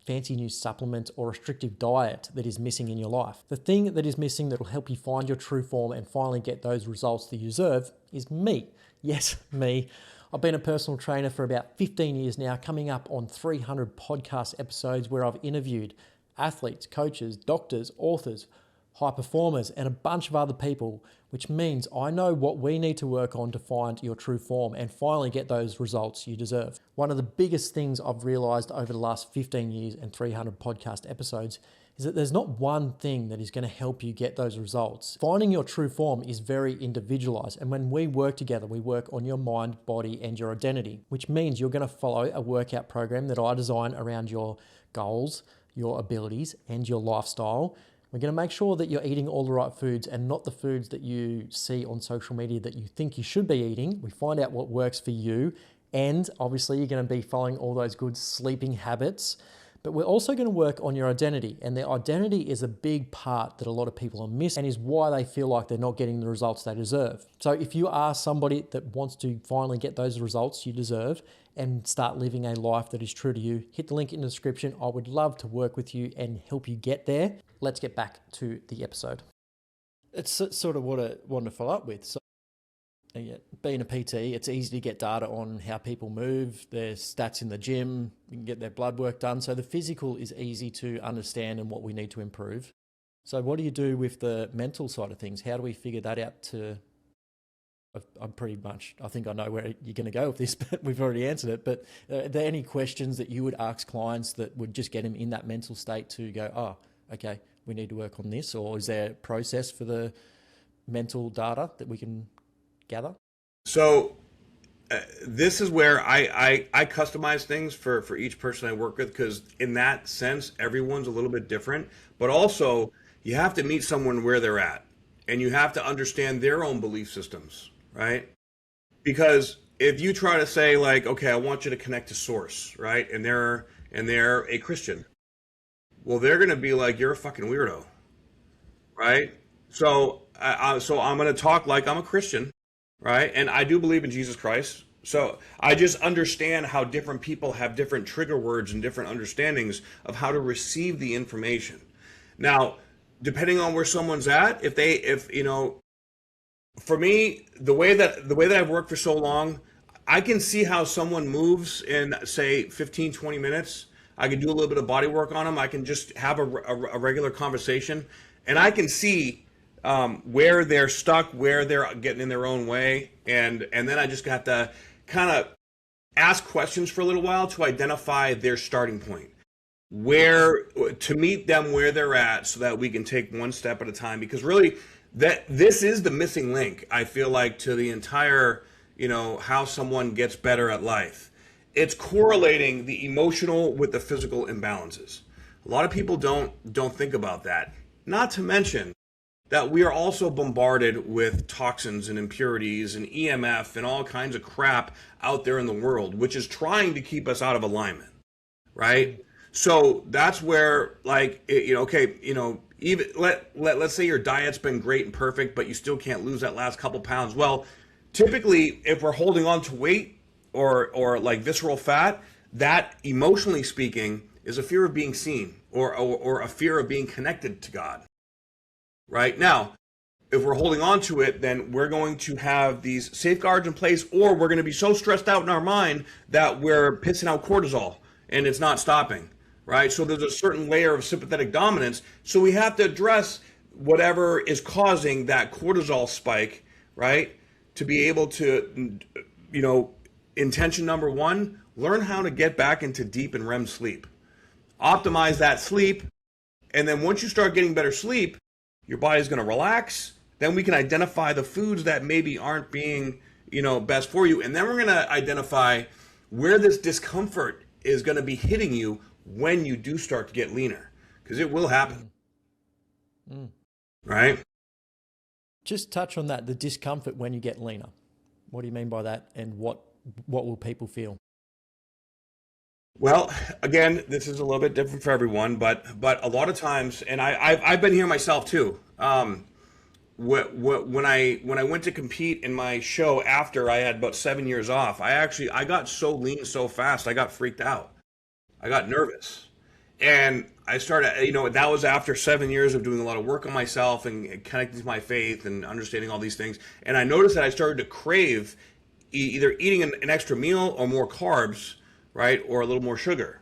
fancy new supplement, or restrictive diet that is missing in your life. The thing that is missing that will help you find your true form and finally get those results that you deserve is me. Yes, me. I've been a personal trainer for about 15 years now, coming up on 300 podcast episodes where I've interviewed athletes, coaches, doctors, authors, high performers, and a bunch of other people, which means I know what we need to work on to find your true form and finally get those results you deserve. One of the biggest things I've realized over the last 15 years and 300 podcast episodes is that there's not one thing that is going to help you get those results. Finding your true form is very individualized, and when we work together, we work on your mind, body, and your identity, which means you're going to follow a workout program that I design around your goals, your abilities, and your lifestyle. We're going to make sure that you're eating all the right foods and not the foods that you see on social media that you think you should be eating. We find out what works for you, And obviously you're going to be following all those good sleeping habits. But we're also going to work on your identity. And their identity is a big part that a lot of people are missing and is why they feel like they're not getting the results they deserve. So if you are somebody that wants to finally get those results you deserve and start living a life that is true to you, hit the link in the description. I would love to work with you and help you get there. Let's get back to the episode. It's sort of what I wanted to follow up with. So yeah, being a PT, it's easy to get data on how people move, their stats in the gym, you can get their blood work done. So the physical is easy to understand and what we need to improve. So what do you do with the mental side of things? How do we figure that out I think I know where you're going to go with this, but we've already answered it. But are there any questions that you would ask clients that would just get them in that mental state to go, oh, okay, we need to work on this? Or is there a process for the mental data that we can gather? So this is where I customize things for each person I work with, because in that sense, everyone's a little bit different. But also, you have to meet someone where they're at, and you have to understand their own belief systems, right? Because if you try to say like, okay, I want you to connect to source, right? And they're a Christian. Well, they're going to be like, you're a fucking weirdo, right? So I'm going to talk like I'm a Christian, right? And I do believe in Jesus Christ. So I just understand how different people have different trigger words and different understandings of how to receive the information. Now, depending on where someone's at, for me, the way that I've worked for so long, I can see how someone moves in, say, 15, 20 minutes. I can do a little bit of body work on them. I can just have a regular conversation, and I can see where they're stuck, where they're getting in their own way, and then I just got to kind of ask questions for a little while to identify their starting point, where to meet them where they're at, so that we can take one step at a time. Because really, this is the missing link, I feel like, to the entire, how someone gets better at life. It's correlating the emotional with the physical imbalances. A lot of people don't think about that. Not to mention that we are also bombarded with toxins and impurities and EMF and all kinds of crap out there in the world, which is trying to keep us out of alignment, right? So that's where, like, even let's say your diet's been great and perfect, but you still can't lose that last couple pounds. Well, typically, if we're holding on to weight or like visceral fat, that, emotionally speaking, is a fear of being seen or a fear of being connected to God. Right? Now, if we're holding on to it, then we're going to have these safeguards in place, or we're going to be so stressed out in our mind that we're pissing out cortisol and it's not stopping, right? So there's a certain layer of sympathetic dominance. So we have to address whatever is causing that cortisol spike, right? To be able to, intention number one, learn how to get back into deep and REM sleep. Optimize that sleep. And then once you start getting better sleep, your body's going to relax. Then we can identify the foods that maybe aren't being, best for you. And then we're going to identify where this discomfort is going to be hitting you when you do start to get leaner, because it will happen. Right? Just touch on that, the discomfort when you get leaner. What do you mean by that? And what will people feel? Well, again, this is a little bit different for everyone, but a lot of times, and I've been here myself too. When I went to compete in my show after I had about 7 years off, I got so lean so fast, I got freaked out. I got nervous, and I started, that was after 7 years of doing a lot of work on myself and connecting to my faith and understanding all these things. And I noticed that I started to crave either eating an extra meal or more carbs, right, or a little more sugar,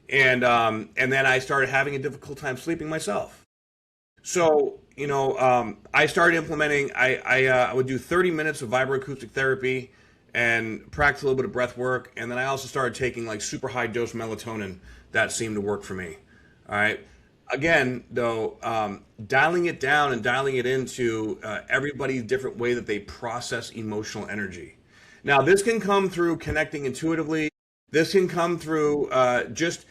and then I started having a difficult time sleeping myself. So I started implementing. I would do 30 minutes of vibroacoustic therapy and practice a little bit of breath work, and then I also started taking like super high dose melatonin. That seemed to work for me. All right. Again, though, dialing it down and dialing it into everybody's different way that they process emotional energy. Now, this can come through connecting intuitively. This can come through just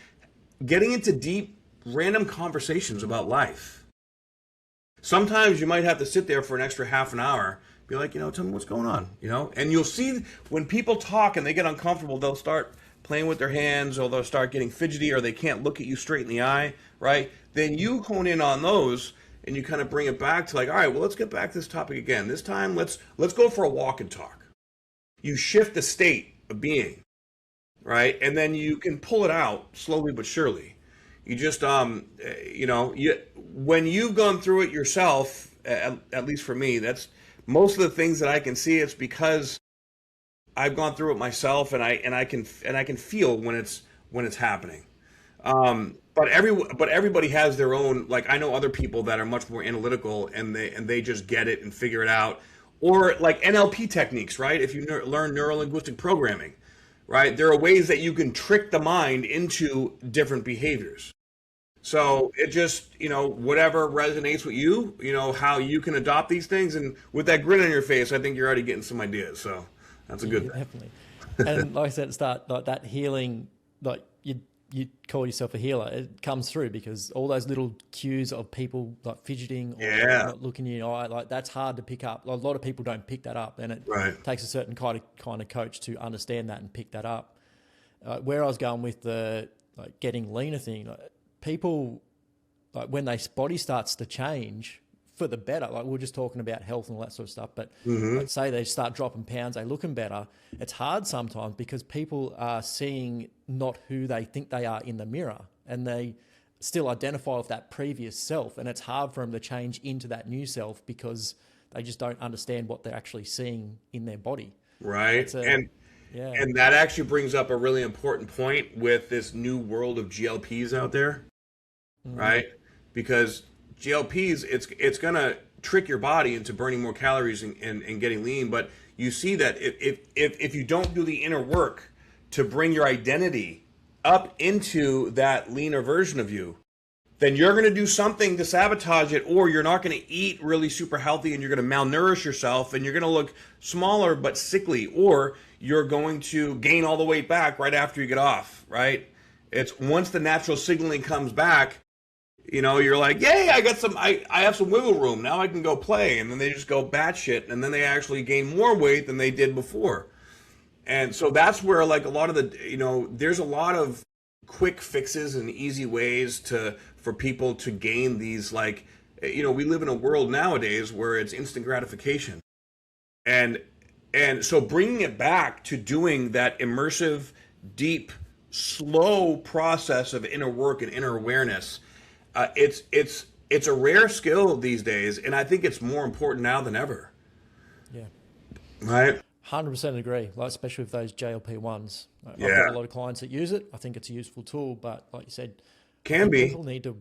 getting into deep, random conversations about life. Sometimes you might have to sit there for an extra half an hour, be Be like, tell me what's going on, And you'll see when people talk and they get uncomfortable, they'll start playing with their hands, or they'll start getting fidgety, or they can't look at you straight in the eye, right? Then you hone in on those and you kind of bring it back to like, all right, well, let's get back to this topic again. This time, let's go for a walk and talk. You shift the state of being, right? And then you can pull it out slowly but surely. You just, when you've gone through it yourself, at least for me, that's most of the things that I can see. It's because I've gone through it myself, and I can feel when it's happening. But everybody has their own. Like, I know other people that are much more analytical, and they just get it and figure it out. Or like NLP techniques, right? If you learn neuro-linguistic programming, right? There are ways that you can trick the mind into different behaviors. So it just, whatever resonates with you, how you can adopt these things. And with that grin on your face, I think you're already getting some ideas. So that's a good thing. Definitely. And like I said at the start, like that healing, like you call yourself a healer, it comes through because all those little cues of people like fidgeting or not looking in your eye, like that's hard to pick up. Like, a lot of people don't pick that up, and it takes a certain kind of coach to understand that and pick that up. Where I was going with the like getting leaner thing, like, people, like when their body starts to change for the better, like we were just talking about health and all that sort of stuff, but like say they start dropping pounds, they looking better. It's hard sometimes because people are seeing not who they think they are in the mirror, and they still identify with that previous self, and it's hard for them to change into that new self because they just don't understand what they're actually seeing in their body. Right. And that actually brings up a really important point with this new world of GLPs out there, right? Because GLPs, it's going to trick your body into burning more calories and getting lean. But you see that if you don't do the inner work to bring your identity up into that leaner version of you, then you're going to do something to sabotage it, or you're not going to eat really super healthy and you're going to malnourish yourself and you're going to look smaller but sickly, or you're going to gain all the weight back right after you get off, right? It's once the natural signaling comes back, you're like, yay, I have some wiggle room. Now I can go play. And then they just go batshit, and then they actually gain more weight than they did before. And so that's where like a lot of the, there's a lot of quick fixes and easy ways for people to gain these, like, we live in a world nowadays where it's instant gratification. And so bringing it back to doing that immersive, deep, slow process of inner work and inner awareness, it's a rare skill these days, and I think it's more important now than ever. Yeah. Right? 100% agree, like especially with those JLP-1s. I've got a lot of clients that use it. I think it's a useful tool, but like you said, people need to,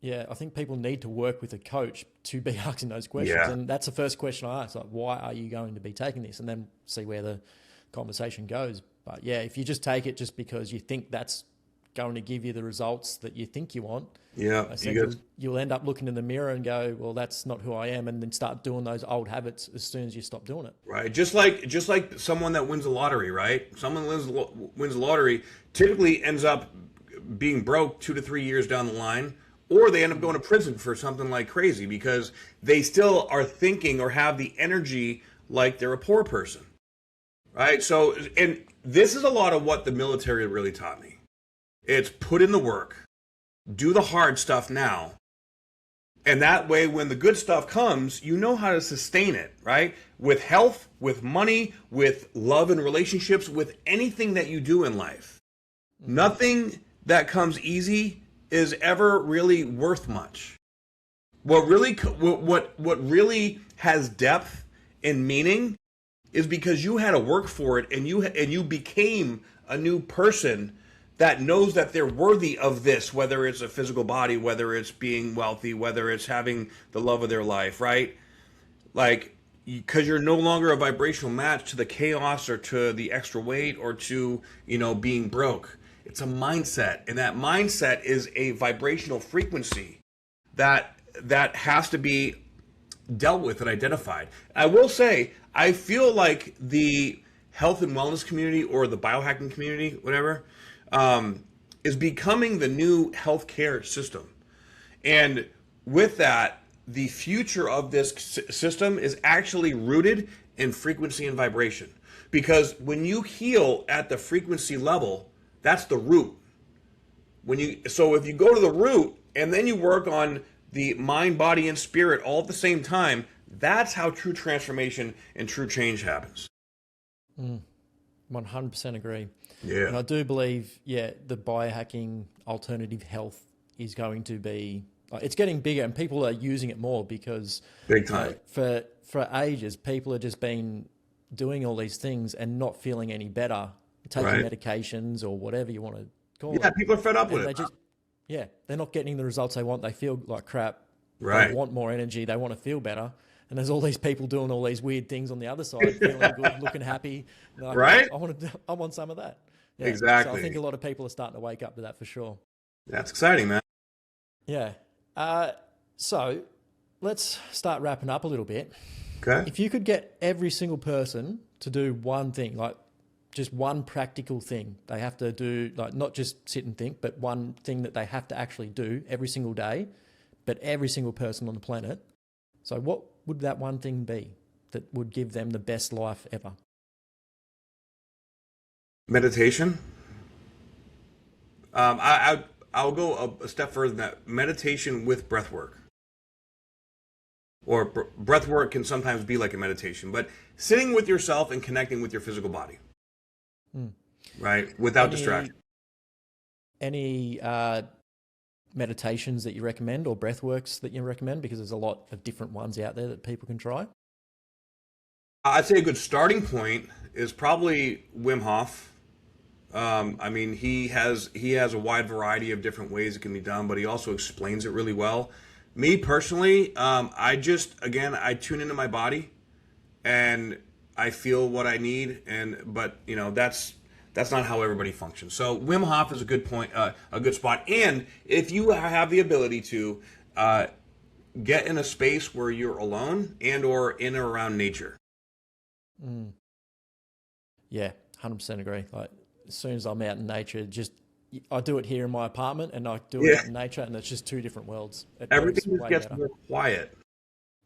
I think people need to work with a coach to be asking those questions. Yeah. And that's the first question I ask, like, why are you going to be taking this? And then see where the conversation goes. But yeah, if you just take it just because you think that's going to give you the results that you think you want, you'll end up looking in the mirror and go, well, that's not who I am, and then start doing those old habits as soon as you stop doing it. Right. Just like someone that wins the lottery, right? Someone wins the lottery typically ends up being broke 2 to 3 years down the line, or they end up going to prison for something like crazy because they still are thinking or have the energy like they're a poor person. Right? So, and this is a lot of what the military really taught me. It's put in the work, do the hard stuff now, and that way when the good stuff comes, you know how to sustain it, right? With health, with money, with love and relationships, with anything that you do in life. Nothing that comes easy is ever really worth much. What really has depth and meaning is because you had to work for it, and you became a new person that knows that they're worthy of this, whether it's a physical body, whether it's being wealthy, whether it's having the love of their life, right? Like, because you're no longer a vibrational match to the chaos or to the extra weight or to, being broke. It's a mindset, and that mindset is a vibrational frequency that has to be dealt with and identified. I will say, I feel like the health and wellness community, or the biohacking community, whatever, is becoming the new healthcare system. And with that, the future of this system is actually rooted in frequency and vibration. Because when you heal at the frequency level, that's the root. So if you go to the root and then you work on the mind, body, and spirit all at the same time, that's how true transformation and true change happens. 100% agree. Yeah. And I do believe, the biohacking alternative health is going to be, it's getting bigger and people are using it more because big time. For ages, people have just been doing all these things and not feeling any better, taking medications or whatever you want to call it. Yeah, people are fed up with it. They're not getting the results they want. They feel like crap. Right. They want more energy. They want to feel better. And there's all these people doing all these weird things on the other side, feeling good, looking happy. Like, right? I want some of that. Yeah. Exactly. So I think a lot of people are starting to wake up to that for sure. That's exciting, man. Yeah. So let's start wrapping up a little bit. Okay. If you could get every single person to do one thing, like just one practical thing they have to do, like not just sit and think, but one thing that they have to actually do every single day, but every single person on the planet. So what would that one thing be that would give them the best life ever? Meditation. I'll go a step further than that. Meditation with breathwork. Or breathwork can sometimes be like a meditation, but sitting with yourself and connecting with your physical body. Right? Without distraction. Any meditations that you recommend or breathworks that you recommend? Because there's a lot of different ones out there that people can try. I'd say a good starting point is probably Wim Hof. I mean, he has a wide variety of different ways it can be done, but he also explains it really well. Me personally, I tune into my body and I feel what I need, but that's not how everybody functions. So Wim Hof is a good point, a good spot. And if you have the ability to get in a space where you're alone and or in or around nature. Yeah, 100% agree. Like as soon as I'm out in nature, I do it here in my apartment and I do it out in nature, and it's just two different worlds. Everything just gets more quiet,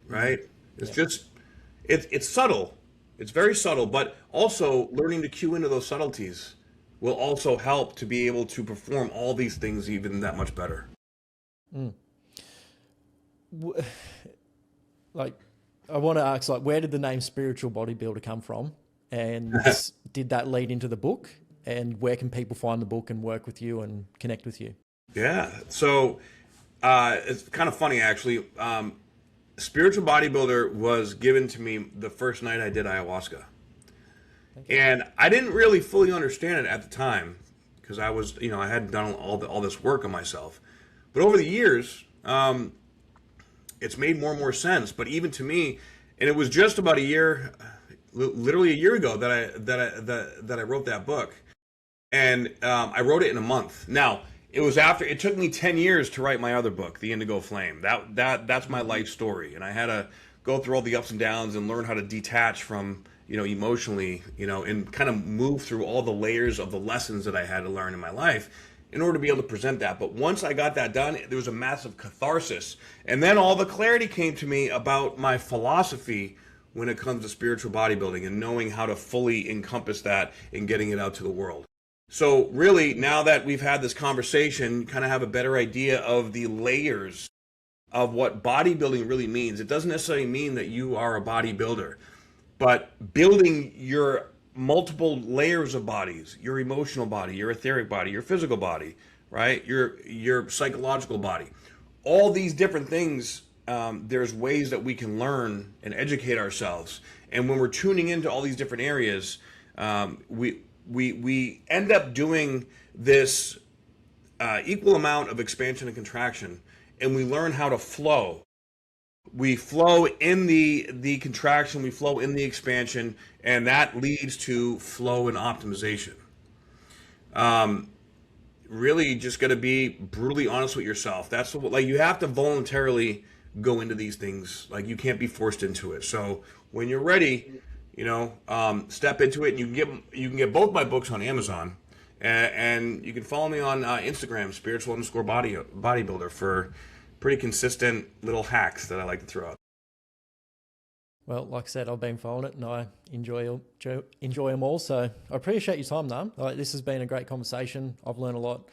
right? It's subtle. It's very subtle, but also learning to cue into those subtleties will also help to be able to perform all these things even that much better. Like, I want to ask, like, where did the name Spiritual Bodybuilder come from? And did that lead into the book? And where can people find the book and work with you and connect with you? Yeah, so it's kind of funny, actually. Spiritual Bodybuilder was given to me the first night I did ayahuasca. And I didn't really fully understand it at the time because I was, I hadn't done all this work on myself. But over the years, it's made more and more sense. But even to me, and it was just about literally a year ago that I wrote that book. And I wrote it in a month. Now, it took me 10 years to write my other book, The Indigo Flame. That's my life story. And I had to go through all the ups and downs and learn how to detach from, emotionally, and kind of move through all the layers of the lessons that I had to learn in my life in order to be able to present that. But once I got that done, there was a massive catharsis. And then all the clarity came to me about my philosophy when it comes to spiritual bodybuilding and knowing how to fully encompass that and getting it out to the world. So really, now that we've had this conversation, you kind of have a better idea of the layers of what bodybuilding really means. It doesn't necessarily mean that you are a bodybuilder, but building your multiple layers of bodies, your emotional body, your etheric body, your physical body, right? Your psychological body. All these different things, there's ways that we can learn and educate ourselves. And when we're tuning into all these different areas, we end up doing this equal amount of expansion and contraction, and we learn how to flow. We flow in the contraction, we flow in the expansion, and that leads to flow and optimization. Really just got to be brutally honest with yourself. That's what, you have to voluntarily go into these things. Like, you can't be forced into it. So when you're ready, step into it. And you can get both my books on Amazon, and you can follow me on Instagram, spiritual_bodybuilder, for pretty consistent little hacks that I like to throw out. Well, like I said, I've been following it and I enjoy them all. So I appreciate your time, Naam. Like, this has been a great conversation. I've learned a lot.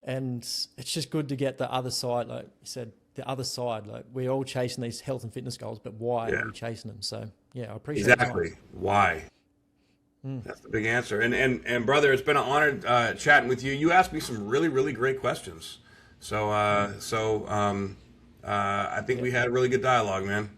And it's just good to get the other side, like you said, the other side. Like, we're all chasing these health and fitness goals, but why are we chasing them? So, yeah, I appreciate it. Exactly. Why? That's the big answer. And brother, it's been an honor chatting with you. You asked me some really, really great questions. So I think we had a really good dialogue, man.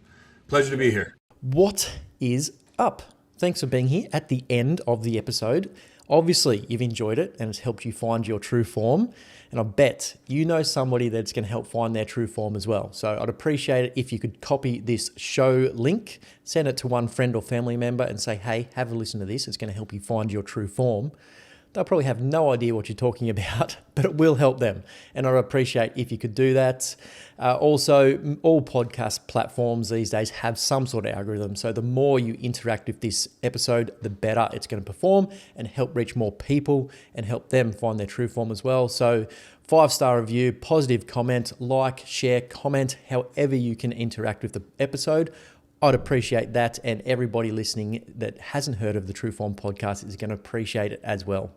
Pleasure to be here. What is up? Thanks for being here at the end of the episode. Obviously, you've enjoyed it and it's helped you find your true form. And I bet you know somebody that's going to help find their true form as well. So I'd appreciate it if you could copy this show link, send it to one friend or family member and say, hey, have a listen to this. It's going to help you find your true form. They'll probably have no idea what you're talking about, but it will help them. And I'd appreciate if you could do that. Also, all podcast platforms these days have some sort of algorithm. So the more you interact with this episode, the better it's going to perform and help reach more people and help them find their true form as well. So 5-star review, positive comment, like, share, comment, however you can interact with the episode. I'd appreciate that. And everybody listening that hasn't heard of the True Form podcast is going to appreciate it as well.